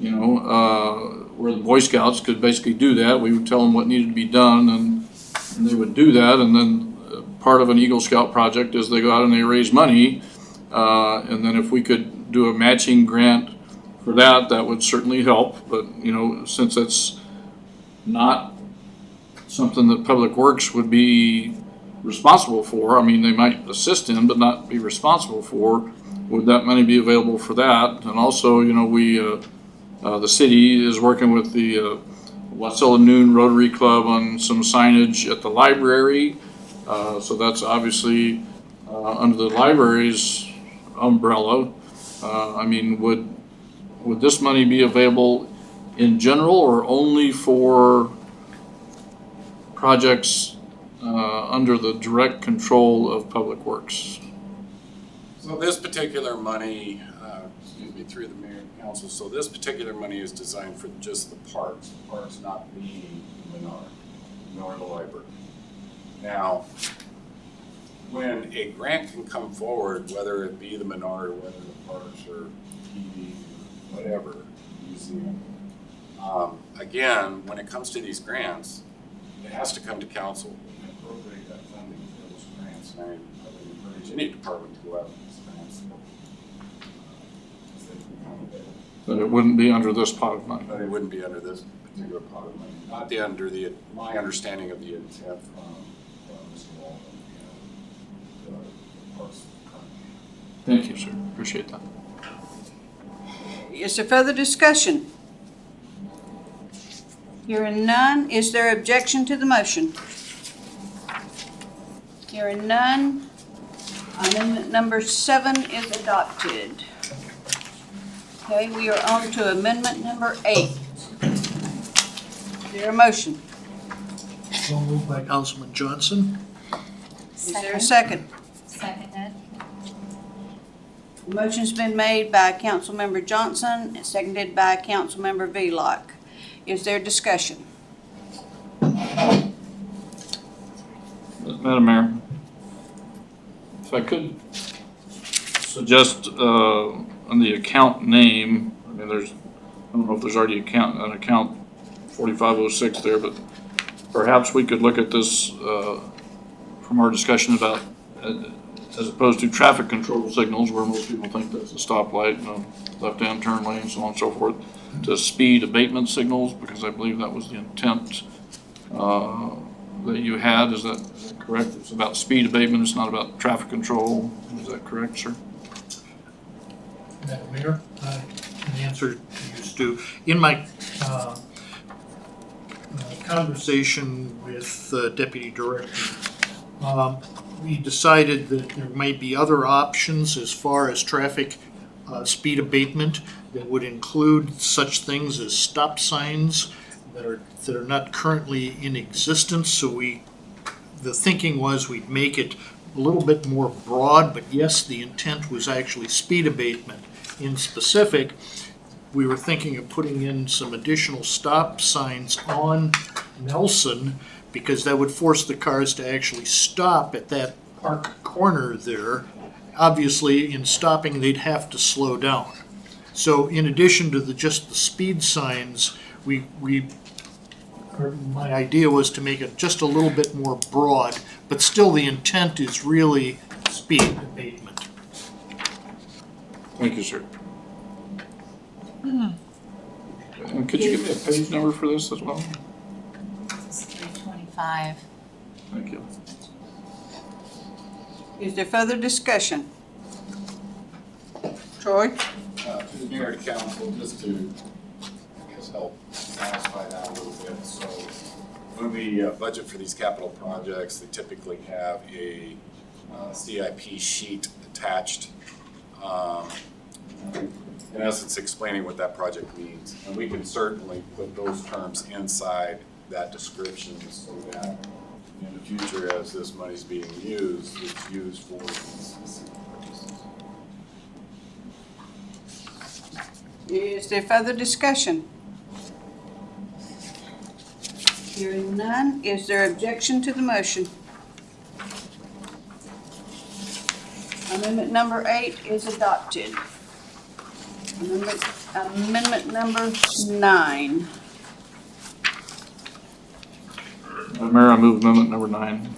where the Boy Scouts could basically do that. We would tell them what needed to be done, and they would do that. And then part of an Eagle Scout project is they go out and they raise money. And then if we could do a matching grant for that, that would certainly help. But, since it's not something that Public Works would be responsible for, I mean, they might assist in, but not be responsible for, would that money be available for that? And also, the city is working with the Wasilla Noon Rotary Club on some signage at the library. So that's obviously under the library's umbrella. Would this money be available in general or only for projects under the direct control of Public Works? So this particular money, through the mayor and council, so this particular money is designed for just the parks not being Menard, nor the library. Now, when a grant can come forward, whether it be the Menard or whether the parks or TV, whatever, museum, again, when it comes to these grants, it has to come to council and appropriate that funding for those grants. And I would encourage any department to go out with these grants. But it wouldn't be under this pot of money. But it wouldn't be under this particular pot of money. Not under my understanding of the intent from Mr. Walden and the Parks. Thank you, sir. Appreciate that. Is there further discussion? Hearing none, is there objection to the motion? Hearing none, amendment number 7 is adopted. Okay, we are on to amendment number 8. Is there a motion? So moved by Councilman Johnson. Is there a second? Seconded. The motion's been made by Councilmember Johnson and seconded by Councilmember Velock. Is there discussion? Madam Mayor, if I could suggest on the account name, I don't know if there's already an account 4506 there, but perhaps we could look at this from our discussion about as opposed to traffic control signals, where most people think that's a stoplight, left-hand turn lane, so on and so forth, to speed abatement signals, because I believe that was the intent that you had. Is that correct? It's about speed abatement, it's not about traffic control. Is that correct, sir? Madam Mayor, in answer to you, Stu, in my conversation with the Deputy Director, we decided that there might be other options as far as traffic speed abatement that would include such things as stop signs that are not currently in existence, so the thinking was we'd make it a little bit more broad, but yes, the intent was actually speed abatement. In specific, we were thinking of putting in some additional stop signs on Nelson, because that would force the cars to actually stop at that park corner there. Obviously, in stopping, they'd have to slow down. So in addition to just the speed signs, my idea was to make it just a little bit more broad, but still the intent is really speed abatement. Thank you, sir. And could you give me a page number for this as well? This is 325. Thank you. Is there further discussion? Troy? To the mayor and council, just to, I guess, help satisfy that a little bit. So when we budget for these capital projects, they typically have a CIP sheet attached, in essence explaining what that project means. And we can certainly put those terms inside that description so that in the future, as this money is being used, it's used for these specific purposes. Is there further discussion? Hearing none, is there objection to the motion? Amendment number 8 is adopted. Amendment number 9. Madam Mayor, I move amendment number 9.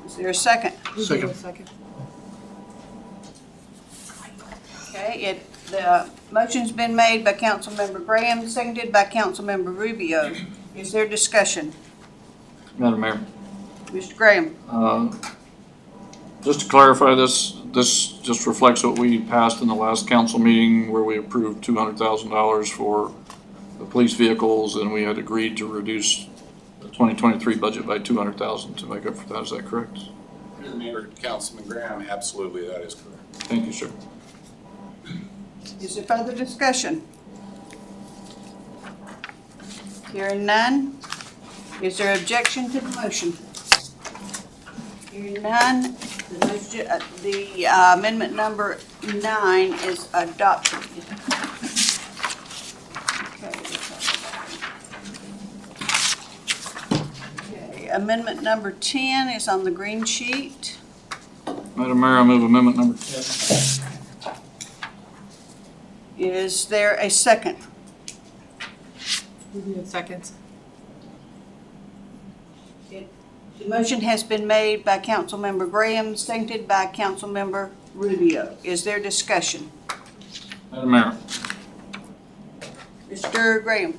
Is there a second? Second. Okay, the motion's been made by Councilmember Graham, seconded by Councilmember Rubio. Is there discussion? Madam Mayor. Mr. Graham? Just to clarify this just reflects what we passed in the last council meeting where we approved $200,000 for the police vehicles, and we had agreed to reduce the 2023 budget by $200,000 to make up for that. Is that correct? Mayor, Councilman Graham, absolutely, that is correct. Thank you, sir. Is there further discussion? Hearing none, is there objection to the motion? Hearing none, the amendment number 9 is adopted. Okay, amendment number 10 is on the green sheet. Madam Mayor, I move amendment number 10. Is there a second? Seconds. The motion has been made by Councilmember Graham, seconded by Councilmember Rubio. Is there discussion? Madam Mayor. Mr. Graham?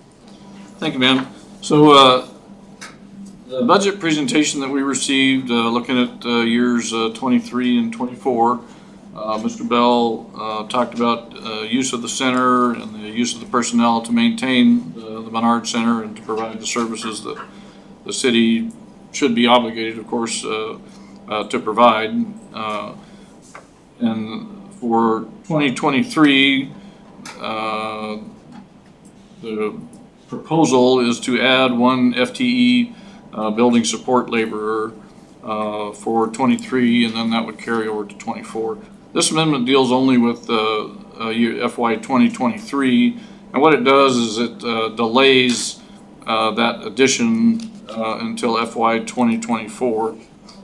Thank you, ma'am. So the budget presentation that we received, looking at years 23 and 24, Mr. Bell talked about use of the center and the use of the personnel to maintain the Menard Center and to provide the services that the city should be obligated, of course, to provide. And for 2023, the proposal is to add 1 FTE building support laborer for 23, and then that would carry over to 24. This amendment deals only with FY 2023, and what it does is it delays that addition until FY 2024.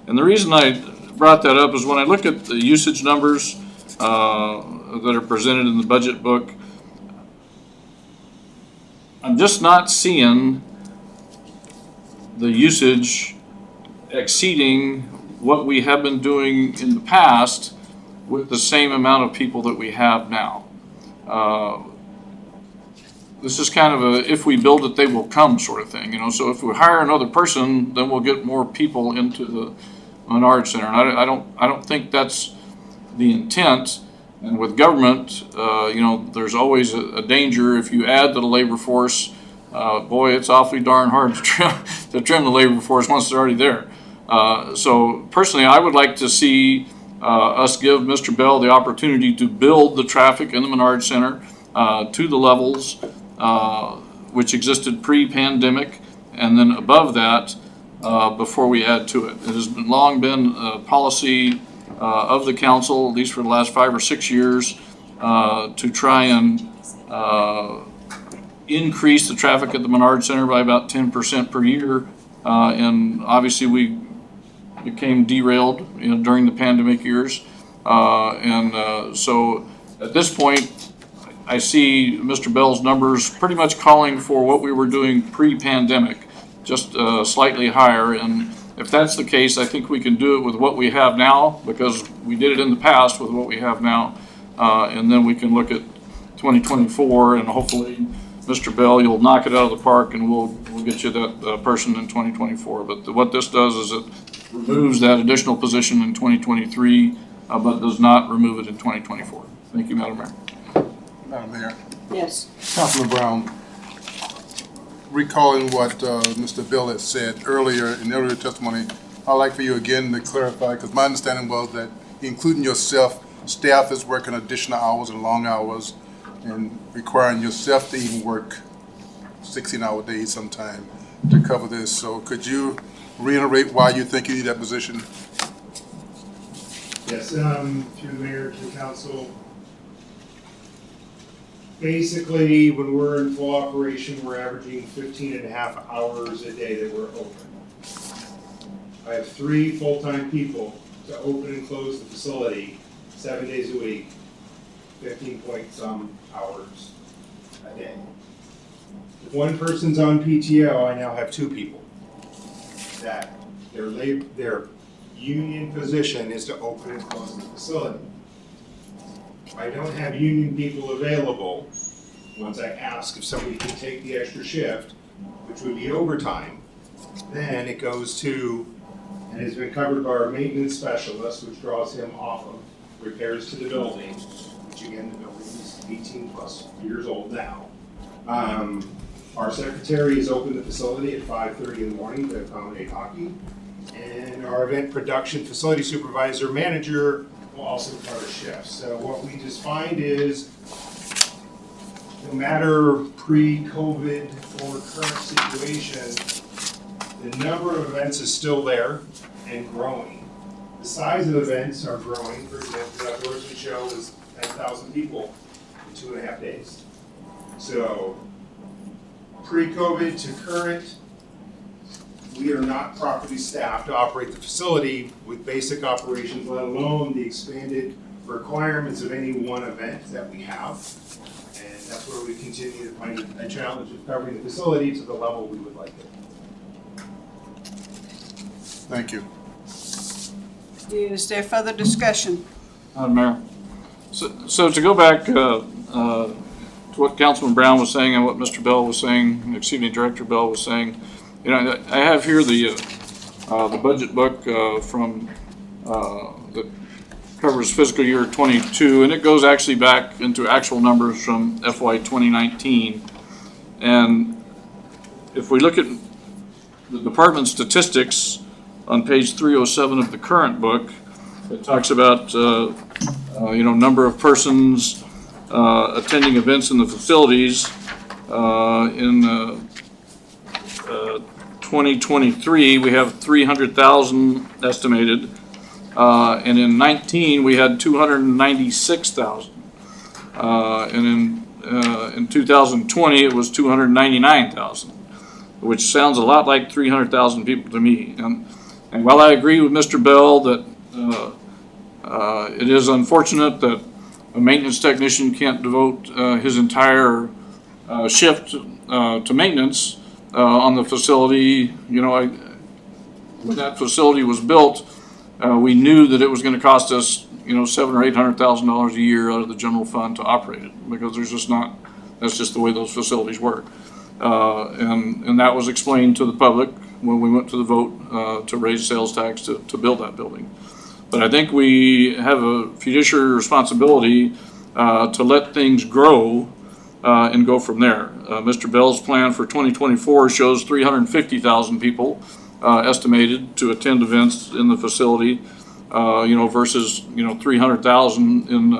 And the reason I brought that up is when I look at the usage numbers that are presented in the budget book, I'm just not seeing the usage exceeding what we have been doing in the past with the same amount of people that we have now. This is kind of a if we build it, they will come sort of thing, you know. So if we hire another person, then we'll get more people into the Menard Center. And I don't think that's the intent. And with government, you know, there's always a danger if you add to the labor force. Boy, it's awfully darn hard to trim the labor force once they're already there. So personally, I would like to see us give Mr. Bell the opportunity to build the traffic in the Menard Center to the levels which existed pre-pandemic, and then above that, before we add to it. It has long been a policy of the council, at least for the last 5 or 6 years, to try and increase the traffic at the Menard Center by about 10% per year. And obviously we became derailed, during the pandemic years. So at this point, I see Mr. Bell's numbers pretty much calling for what we were doing pre-pandemic, just slightly higher. And if that's the case, I think we can do it with what we have now, because we did it in the past with what we have now. And then we can look at 2024, and hopefully, Mr. Bell, you'll knock it out of the park, and we'll get you that person in 2024. But what this does is it removes that additional position in 2023, but does not remove it in 2024. Thank you, Madam Mayor. Madam Mayor. Yes. Councilman Brown, recalling what Mr. Bill had said earlier in earlier testimony, I'd like for you again to clarify, because my understanding was that including yourself, staff is working additional hours and long hours and requiring yourself to even work 16-hour days sometime to cover this. So could you reiterate why you think you need that position? Yes, through the mayor to the council. Basically, when we're in full operation, we're averaging 15.5 hours a day that we're open. I have 3 full-time people to open and close the facility 7 days a week, 15-point-some hours a day. If one person's on PTO, I now have 2 people that their union position is to open and close the facility. I don't have union people available. Once I ask if somebody can take the extra shift, which would be overtime, then it goes to, and has been covered by our maintenance specialist, which draws him off of repairs to the building, which again, the building is 18 plus years old now. Our secretary has opened the facility at 5:30 in the morning to accommodate hockey. And our event production facility supervisor manager will also cover shifts. So what we just find is, no matter pre-COVID or current situation, the number of events is still there and growing. The size of events are growing. For example, the outdoorsman show was 10,000 people in 2.5 days. So pre-COVID to current, we are not properly staffed to operate the facility with basic operations, let alone the expanded requirements of any one event that we have. And that's where we continue to find a challenge of covering the facility to the level we would like it. Thank you. Is there further discussion? Madam Mayor. So to go back to what Councilman Brown was saying and what Mr. Bell was saying, Director Bell was saying, I have here the budget book from that covers fiscal year 22, and it goes actually back into actual numbers from FY2019. And if we look at the department statistics on page 307 of the current book, it talks about number of persons attending events in the facilities. In 2023, we have 300,000 estimated, and in 19 we had 296,000, and in 2020 it was 299,000, which sounds a lot like 300,000 people to me. And while I agree with Mr. Bell that it is unfortunate that a maintenance technician can't devote his entire shift to maintenance on the facility, when that facility was built, we knew that it was going to cost us, $700,000 or $800,000 a year out of the general fund to operate it, because that's just the way those facilities work. And that was explained to the public when we went to the vote to raise sales tax to build that building. But I think we have a fiduciary responsibility to let things grow and go from there. Mr. Bell's plan for 2024 shows 350,000 people estimated to attend events in the facility, versus 300,000 in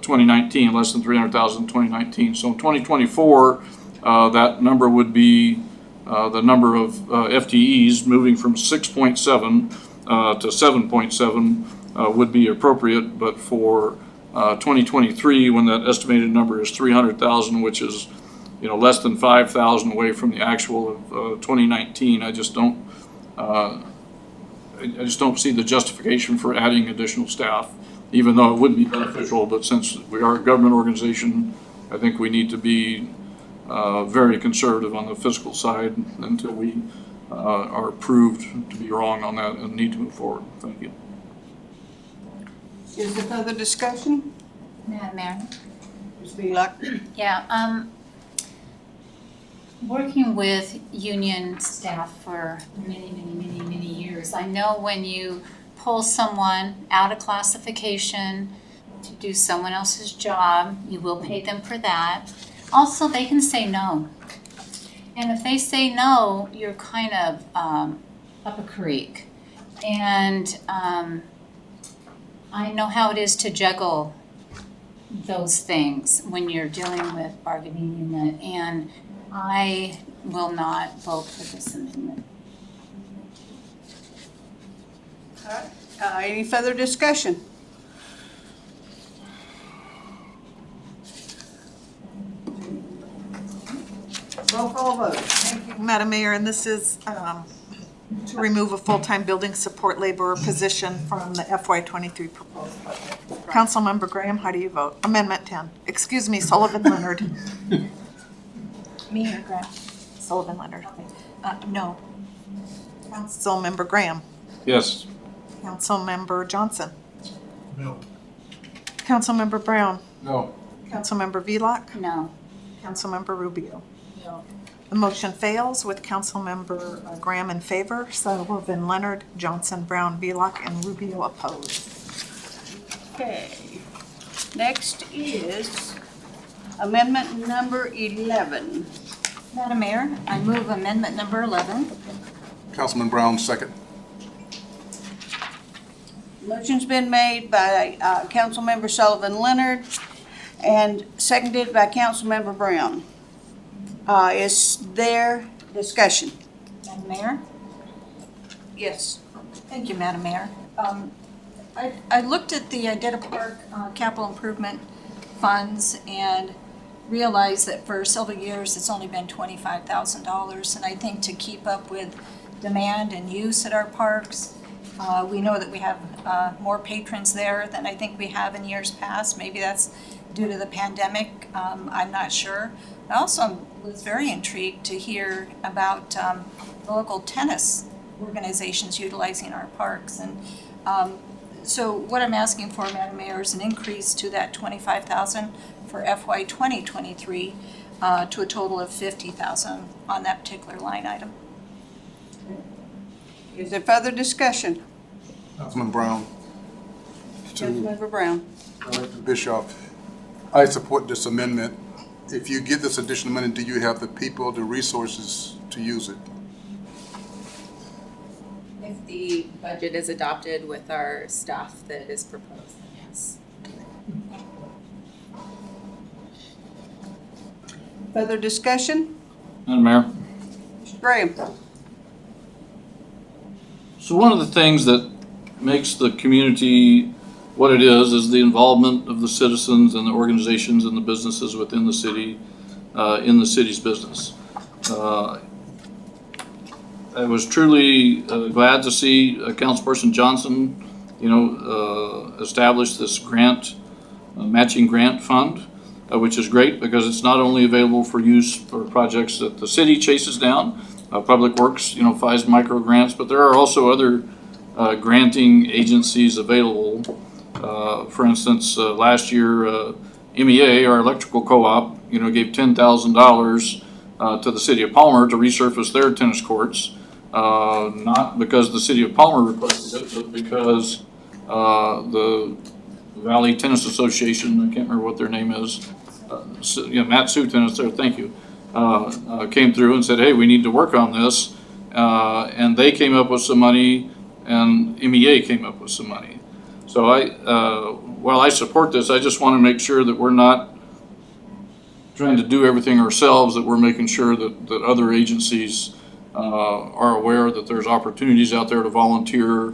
2019, less than 300,000 in 2019. So in 2024, that number would be the number of FTEs moving from 6.7 to 7.7 would be appropriate, but for 2023, when that estimated number is 300,000, which is less than 5,000 away from the actual of 2019, I just don't see the justification for adding additional staff, even though it would be beneficial. But since we are a government organization, I think we need to be very conservative on the fiscal side until we are proved to be wrong on that and need to move forward. Thank you. Is there further discussion? Madam Mayor? Ms. Belak? Yeah, working with union staff for many years, I know when you pull someone out of classification to do someone else's job, you will pay them for that. Also, they can say no. And if they say no, you're kind of up a creek. And I know how it is to juggle those things when you're dealing with bargaining unit, and I will not vote for this amendment. Any further discussion? Roll call vote. Thank you, Madam Mayor, and this is to remove a full-time building support laborer position from the FY23 proposed budget. Councilmember Graham, how do you vote? Amendment 10. Excuse me, Sullivan Leonard. Me or Graham? Sullivan Leonard. No. Councilmember Graham. Yes. Councilmember Johnson. No. Councilmember Brown. No. Councilmember Velak. No. Councilmember Rubio. No. The motion fails with Councilmember Graham in favor, Sullivan Leonard, Johnson, Brown, Velak, and Rubio opposed. Okay. Next is amendment number 11. Madam Mayor, I move amendment number 11. Councilman Brown, second. Motion's been made by Councilmember Sullivan Leonard and seconded by Councilmember Brown. Is there discussion? Madam Mayor? Yes. Thank you, Madam Mayor. I looked at the Idetta Park capital improvement funds and realized that for several years it's only been $25,000, and I think to keep up with demand and use at our parks, we know that we have more patrons there than I think we have in years past. Maybe that's due to the pandemic. I'm not sure. I also was very intrigued to hear about the local tennis organizations utilizing our parks. And so what I'm asking for, Madam Mayor, is an increase to that $25,000 for FY 2023 to a total of $50,000 on that particular line item. Is there further discussion? Councilman Brown. To Councilmember Brown. Director Bischoff, I support this amendment. If you get this additional money, do you have the people, the resources to use it? If the budget is adopted with our staff that is proposed, then yes. Further discussion? Madam Mayor. Mr. Graham. So one of the things that makes the community what it is the involvement of the citizens and the organizations and the businesses within the city, in the city's business. I was truly glad to see Councilperson Johnson, establish this grant, matching grant fund, which is great because it's not only available for use for projects that the city chases down. Public Works, files micro grants, but there are also other granting agencies available. For instance, last year, MEA, our electrical co-op, gave $10,000 to the city of Palmer to resurface their tennis courts. Not because the city of Palmer requested it, but because the Valley Tennis Association, I can't remember what their name is, Matt Sue Tennis there, thank you, came through and said, hey, we need to work on this. And they came up with some money and MEA came up with some money. So while I support this, I just want to make sure that we're not trying to do everything ourselves, that we're making sure that other agencies are aware that there's opportunities out there to volunteer,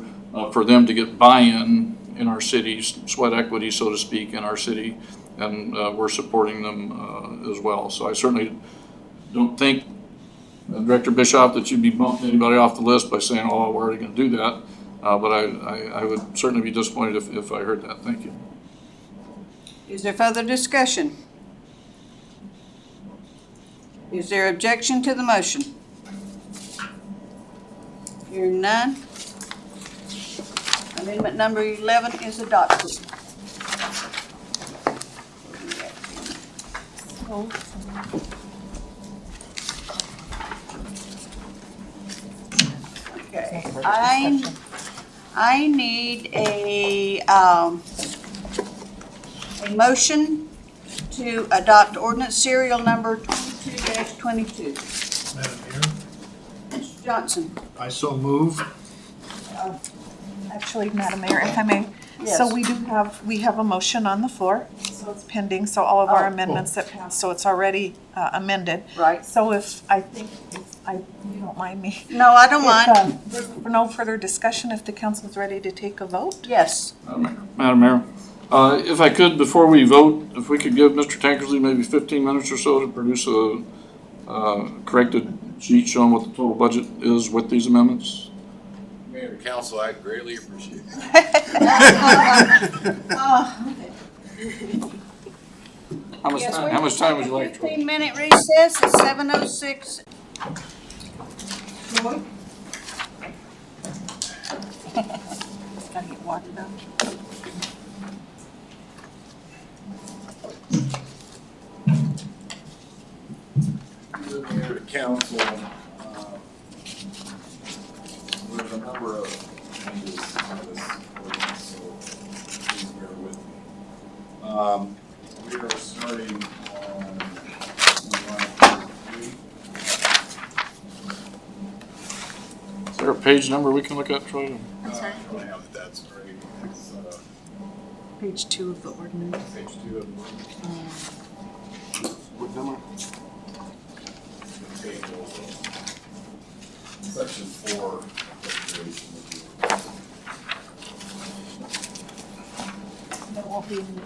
for them to get buy-in in our cities, sweat equity, so to speak, in our city, and we're supporting them as well. So I certainly don't think, Director Bischoff, that you'd be bumping anybody off the list by saying, oh, we're already going to do that. But I would certainly be disappointed if I heard that. Thank you. Is there further discussion? Is there objection to the motion? Hearing none. Amendment number 11 is adopted. Okay, I need a motion to adopt ordinance serial number 22-22. Madam Mayor, Mr. Johnson. I so move. Actually, Madam Mayor, if I may. Yes. So we have a motion on the floor, so it's pending, so all of our Oh. amendments that passed, so it's already amended. Right. So you don't mind me. No, I don't mind. For no further discussion, if the council's ready to take a vote? Yes. Madam Mayor, if I could, before we vote, if we could give Mr. Tankersley maybe 15 minutes or so to produce a corrected sheet showing what the total budget is with these amendments. Mayor and council, I greatly appreciate it. How much time would you like, Troy? 15-minute recess at 7:06. Gotta get watered down. Mayor and council, there's a number of changes to this ordinance, so please bear with me. We are starting on line 3. Is there a page number we can look at, Troy? I don't have that, that's right. It's Page 2 of the ordinance. page 2 of the ordinance. What number? Page over. Section 4. appropriation review. That won't be in the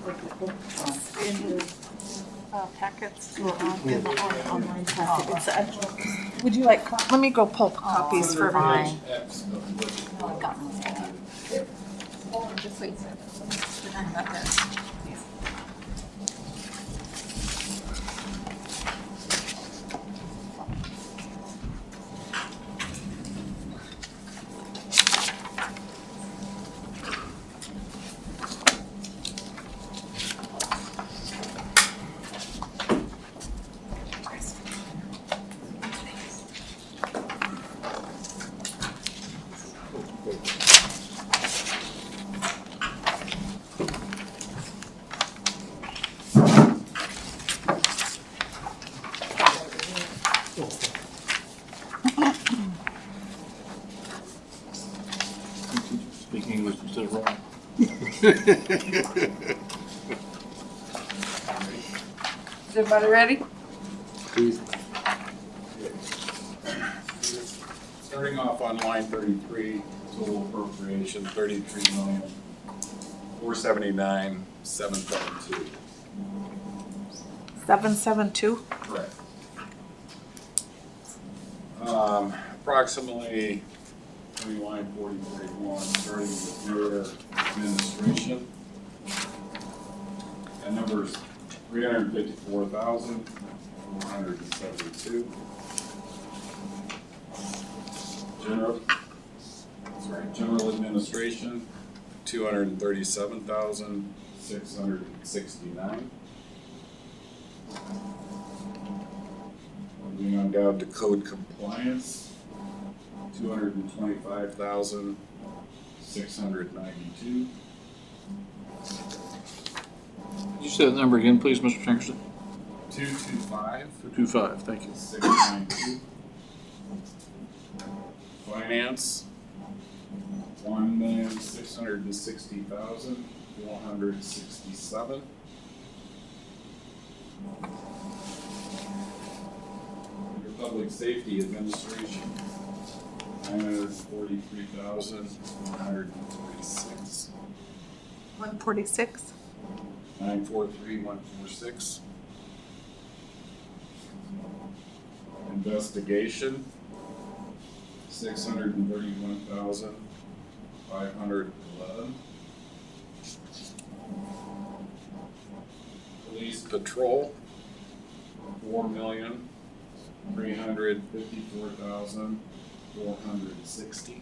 packets, or in the online packet. It's actually, would you like, let me go pull copies for fine. X of budget. Oh, I got one. Just wait a second. Speak English instead of wrong. Is everybody ready? Starting off on line 33, total appropriation 33,479,772. 772? Correct. Approximately, line 4041, starting with your administration. That number is 354,472. General administration, 237,669. Moving on down to code compliance, 225,692. Could you say that number again, please, Mr. Tankersley? 225. 225, thank you. 692. Finance, 1,660,000. $467. Under Public Safety Administration, $943,146. 146. 943,146. Investigation, $631,511. Police Patrol, $4,354,460.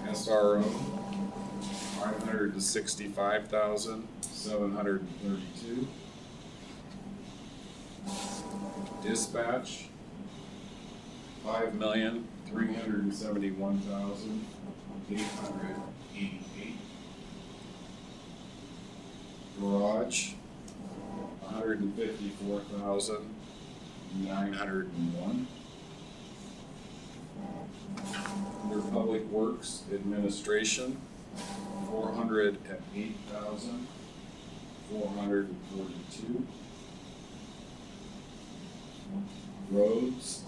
SRO, $565,732. Dispatch, $5,371,888. Garage, $154,901. Under Public Works Administration, $408,442. Roads,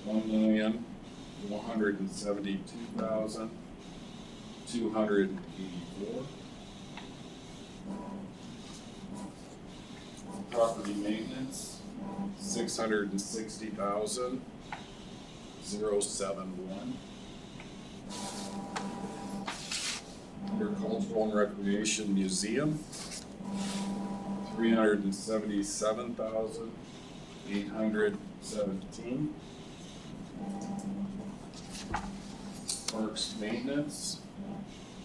$1,472,284. Property maintenance, $660,071. Under Cultural and Recreation Museum, $377,817. Parks maintenance,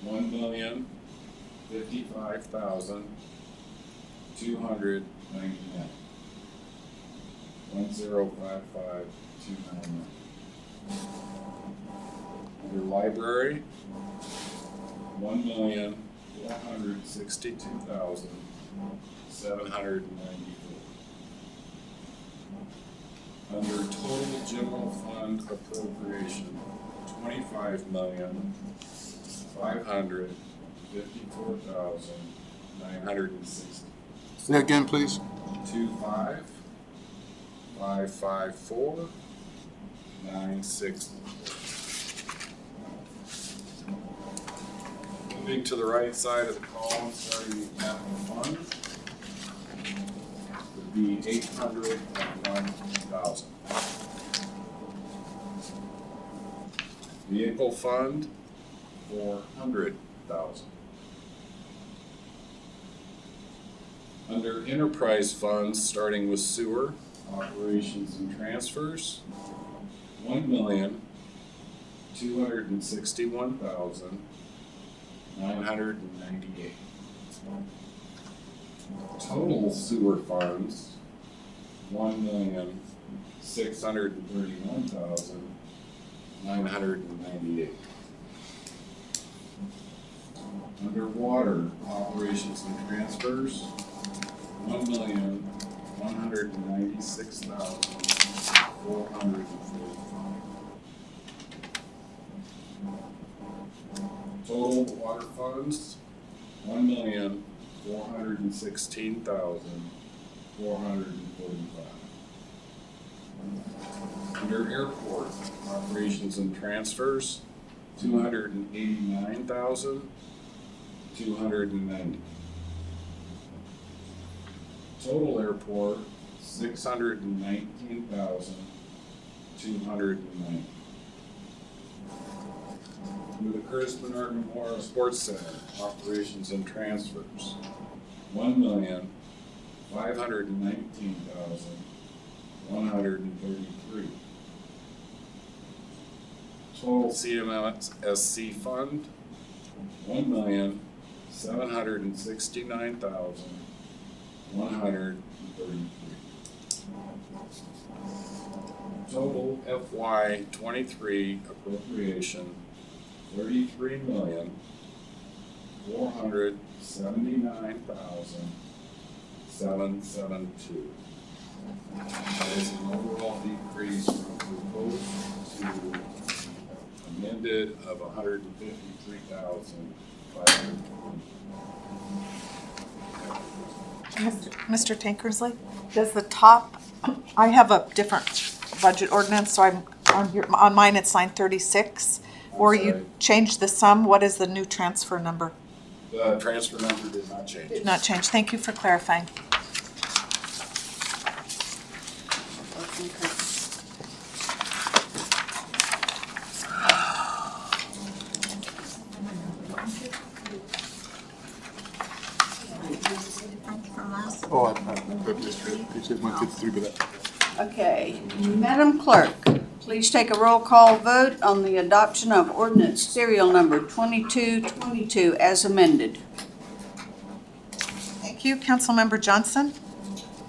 $1,055,299. 1055299. Under library, $1,462,794. Under total general fund appropriation, $25,554,960. Say that again, please. 25,554,960. Moving to the right side of the column, starting with capital fund, would be $801,000. Vehicle fund, $400,000. Under enterprise funds, starting with sewer, operations and transfers, $1,261,998. Total sewer funds, $1,631,998. Under water, operations and transfers, $1,196,445. Total water funds, $1,416,445. Under airport, operations and transfers, $289,290. Total airport, $619,290. Under the Curtis Bernard Memorial Sports Center, operations and transfers, $1,519,133. Total CMSC fund, $1,769,133. Total FY23 appropriation, $33,479,772. That is an overall decrease from proposed to amended of $153,500. Mr. Tankersley, does the top, I have a different budget ordinance, so I'm, on mine it's line 36, where you changed the sum. What is the new transfer number? The transfer number did not change. Did not change. Thank you for clarifying. Oh, I just read, it says 153, but that. Okay, Madam Clerk, please take a roll call vote on the adoption of ordinance serial number 2222 as amended. Thank you. Councilmember Johnson?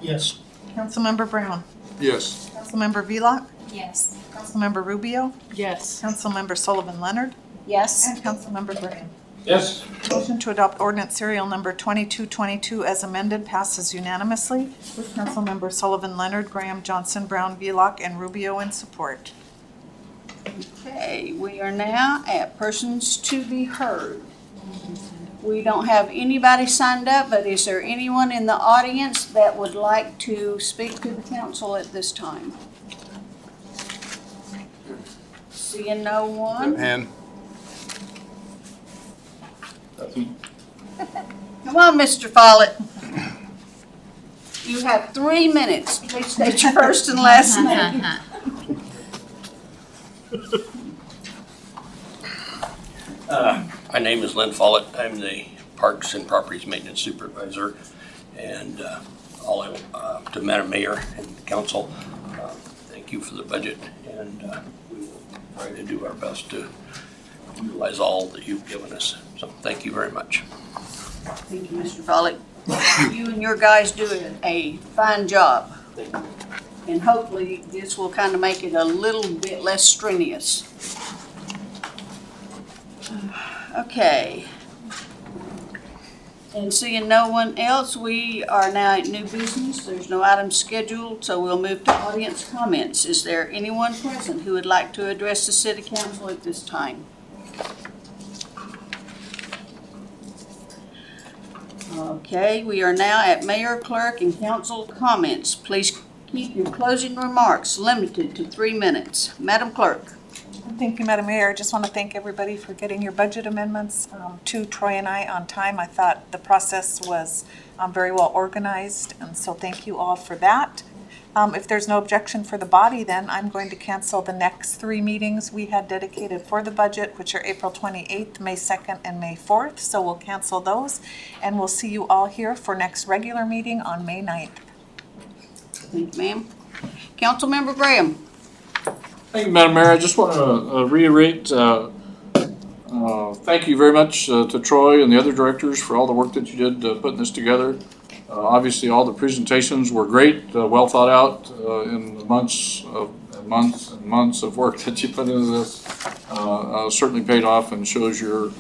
Yes. Councilmember Brown? Yes. Councilmember Villock? Yes. Councilmember Rubio? Yes. Councilmember Sullivan Leonard? Yes. And Councilmember Graham. Yes. Motion to adopt ordinance serial number 2222 as amended passes unanimously with Councilmember Sullivan Leonard, Graham, Johnson, Brown, Villock, and Rubio in support. Okay, we are now at persons to be heard. We don't have anybody signed up, but is there anyone in the audience that would like to speak to the council at this time? Seeing no one? And Come on, Mr. Follett. You have 3 minutes. Please state your first and last name. My name is Lynn Follett. I'm the Parks and Properties Maintenance Supervisor. And to Madam Mayor and Council, thank you for the budget. And we will try to do our best to utilize all that you've given us. So thank you very much. Thank you, Mr. Follett. You and your guys do a fine job. And hopefully this will kind of make it a little bit less strenuous. Okay. And seeing no one else, we are now at new business. There's no items scheduled, so we'll move to audience comments. Is there anyone present who would like to address the city council at this time? Okay, we are now at mayor, clerk, and council comments. Please keep your closing remarks limited to 3 minutes. Madam Clerk. Thank you, Madam Mayor. I just want to thank everybody for getting your budget amendments to Troy and I on time. I thought the process was very well organized, and so thank you all for that. If there's no objection for the body, then I'm going to cancel the next 3 meetings we had dedicated for the budget, which are April 28th, May 2nd, and May 4th. So we'll cancel those, and we'll see you all here for next regular meeting on May 9th. Thank you, ma'am. Councilmember Graham. Thank you, Madam Mayor. I just want to reiterate, thank you very much to Troy and the other directors for all the work that you did putting this together. Obviously, all the presentations were great, well thought out in the months and months of work that you put into this. Certainly paid off and shows your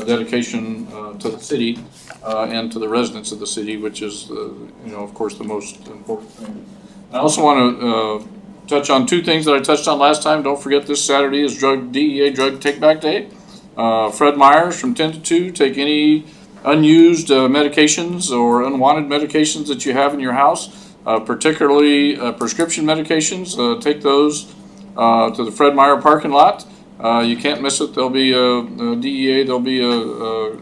dedication to the city and to the residents of the city, which is, of course, the most important thing. I also want to touch on 2 things that I touched on last time. Don't forget this Saturday is DEA Drug Take Back Day. Fred Myers from 10 to 2, take any unused medications or unwanted medications that you have in your house, particularly prescription medications. Take those to the Fred Meyer parking lot. You can't miss it. There'll be a DEA, there'll be a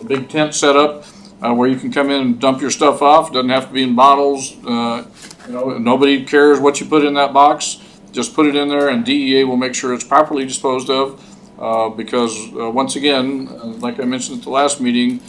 big tent set up where you can come in and dump your stuff off. It doesn't have to be in bottles. Nobody cares what you put in that box. Just put it in there and DEA will make sure it's properly disposed of. Because once again, like I mentioned at the last meeting,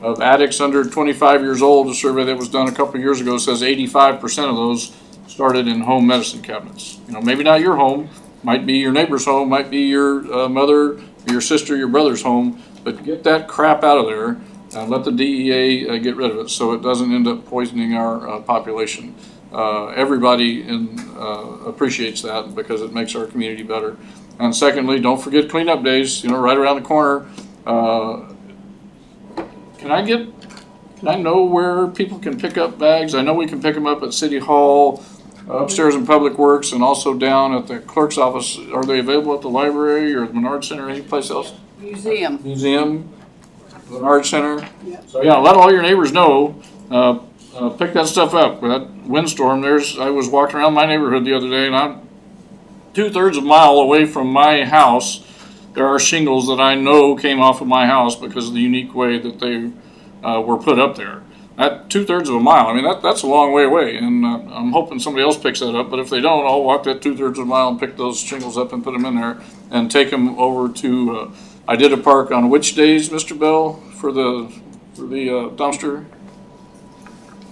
of addicts under 25 years old, a survey that was done a couple of years ago says 85% of those started in home medicine cabinets. Maybe not your home, might be your neighbor's home, might be your mother, your sister, your brother's home, but get that crap out of there and let the DEA get rid of it so it doesn't end up poisoning our population. Everybody appreciates that because it makes our community better. And secondly, don't forget cleanup days, right around the corner. Can I know where people can pick up bags? I know we can pick them up at City Hall. upstairs in Public Works and also down at the clerk's office. Are they available at the library or the Menard Center or any place else? Museum. Museum, Menard Center. Yep. So yeah, let all your neighbors know, pick that stuff up. With that windstorm, I was walking around my neighborhood the other day and I'm 2/3 of a mile away from my house. There are shingles that I know came off of my house because of the unique way that they were put up there. At 2/3 of a mile, I mean, that's a long way away, and I'm hoping somebody else picks that up, but if they don't, I'll walk that 2/3 of a mile and pick those shingles up and put them in there and take them over to, I did a park on which days, Mr. Bell, for the dumpster?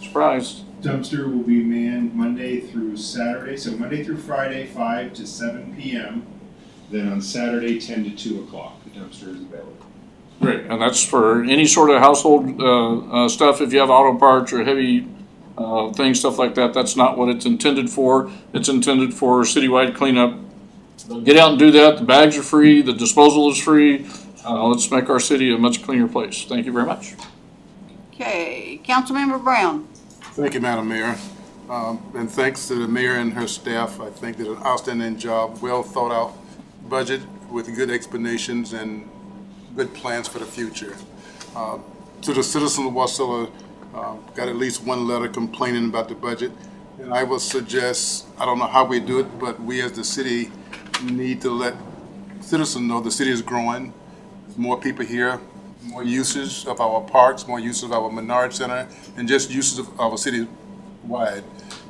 Surprise. Dumpster will be manned Monday through Saturday, so Monday through Friday, 5 to 7 p.m. Then on Saturday, 10 to 2 o'clock, the dumpster is available. Great, and that's for any sort of household stuff. If you have auto parts or heavy things, stuff like that, that's not what it's intended for. It's intended for citywide cleanup. Get out and do that. The bags are free. The disposal is free. Let's make our city a much cleaner place. Thank you very much. Okay, Councilmember Brown. Thank you, Madam Mayor. And thanks to the mayor and her staff. I think they did an outstanding job, well thought out budget with good explanations and good plans for the future. To the citizens of Wasilla, got at least one letter complaining about the budget. And I would suggest, I don't know how we do it, but we as the city need to let citizens know the city is growing. There's more people here, more uses of our parks, more uses of our Menard Center, and just uses of our city wide.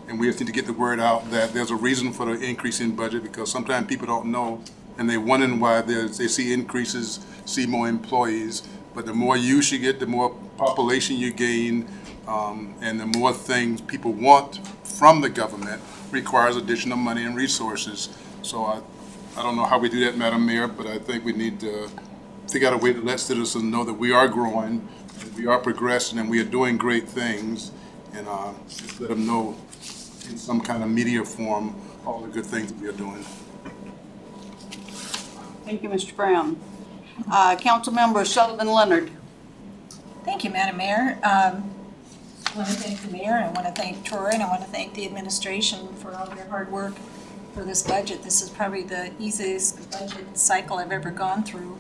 And we just need to get the word out that there's a reason for the increase in budget, because sometimes people don't know and they're wondering why they see increases, see more employees. But the more use you get, the more population you gain, and the more things people want from the government requires additional money and resources. So I don't know how we do that, Madam Mayor, but I think we need to figure out a way to let citizens know that we are growing, that we are progressing, and we are doing great things, and just let them know in some kind of media form all the good things that we are doing. Thank you, Mr. Brown. Councilmember Sullivan Leonard. Thank you, Madam Mayor. I want to thank the mayor, and I want to thank Troy, and I want to thank the administration for all their hard work for this budget. This is probably the easiest budget cycle I've ever gone through.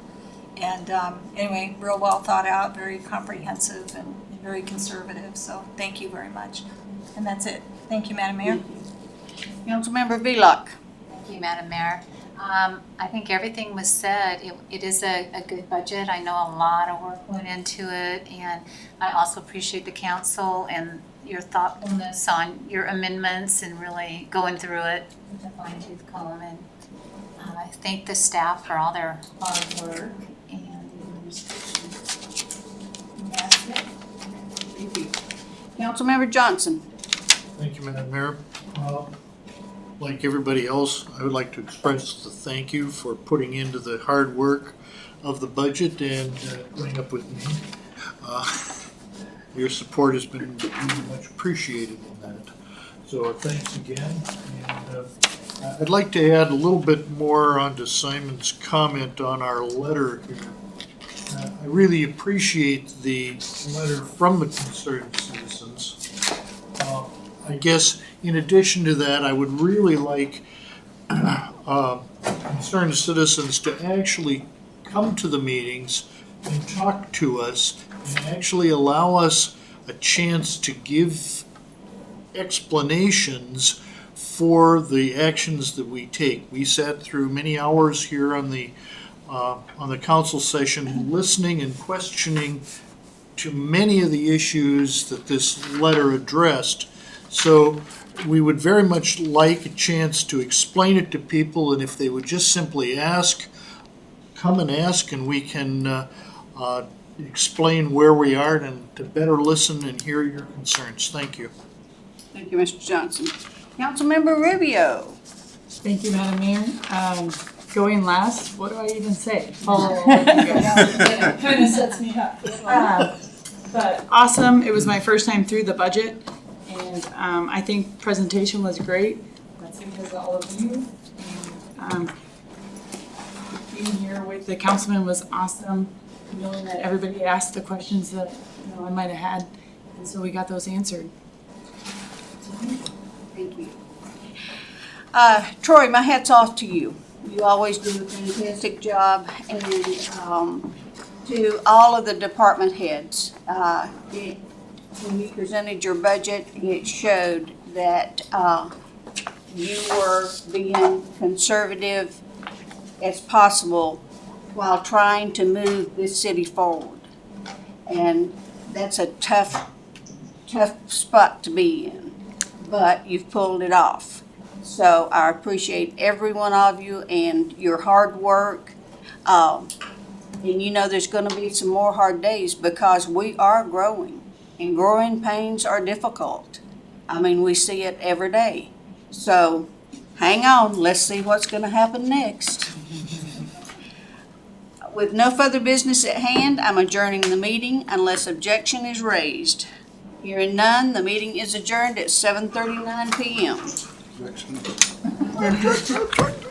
And anyway, real well thought out, very comprehensive, and very conservative. So thank you very much. And that's it. Thank you, Madam Mayor. Councilmember Villock. Thank you, Madam Mayor. I think everything was said. It is a good budget. I know a lot of work went into it, and I also appreciate the council and your thoughtfulness on your amendments and really going through it with a fine-tooth comb. And I thank the staff for all their hard work and the administration. And that's it. Thank you. Councilmember Johnson. Thank you, Madam Mayor. Like everybody else, I would like to express the thank you for putting into the hard work of the budget and putting up with me. Your support has been really much appreciated in that. So thanks again. And I'd like to add a little bit more onto Simon's comment on our letter here. I really appreciate the letter from the concerned citizens. I guess in addition to that, I would really like concerned citizens to actually come to the meetings and talk to us and actually allow us a chance to give explanations for the actions that we take. We sat through many hours here on the council session listening and questioning to many of the issues that this letter addressed. So we would very much like a chance to explain it to people, and if they would just simply ask, come and ask, and we can explain where we are and to better listen and hear your concerns. Thank you. Thank you, Mr. Johnson. Councilmember Rubio. Thank you, Madam Mayor. Going last, what do I even say? Follow all of you guys. Kind of sets me up. But awesome. It was my first time through the budget, and I think presentation was great. That's because of all of you. And being here with the councilman was awesome. Knowing that everybody asked the questions that I might have had, and so we got those answered. Thank you. Troy, my hat's off to you. You always do a fantastic job, and to all of the department heads. When you presented your budget, it showed that you were being conservative as possible while trying to move this city forward. And that's a tough spot to be in, but you've pulled it off. So I appreciate every one of you and your hard work. And you know there's gonna be some more hard days because we are growing, and growing pains are difficult. I mean, we see it every day. So hang on, let's see what's gonna happen next. With no further business at hand, I'm adjourning the meeting unless objection is raised. Hearing none, the meeting is adjourned at 7:39 p.m. Correction.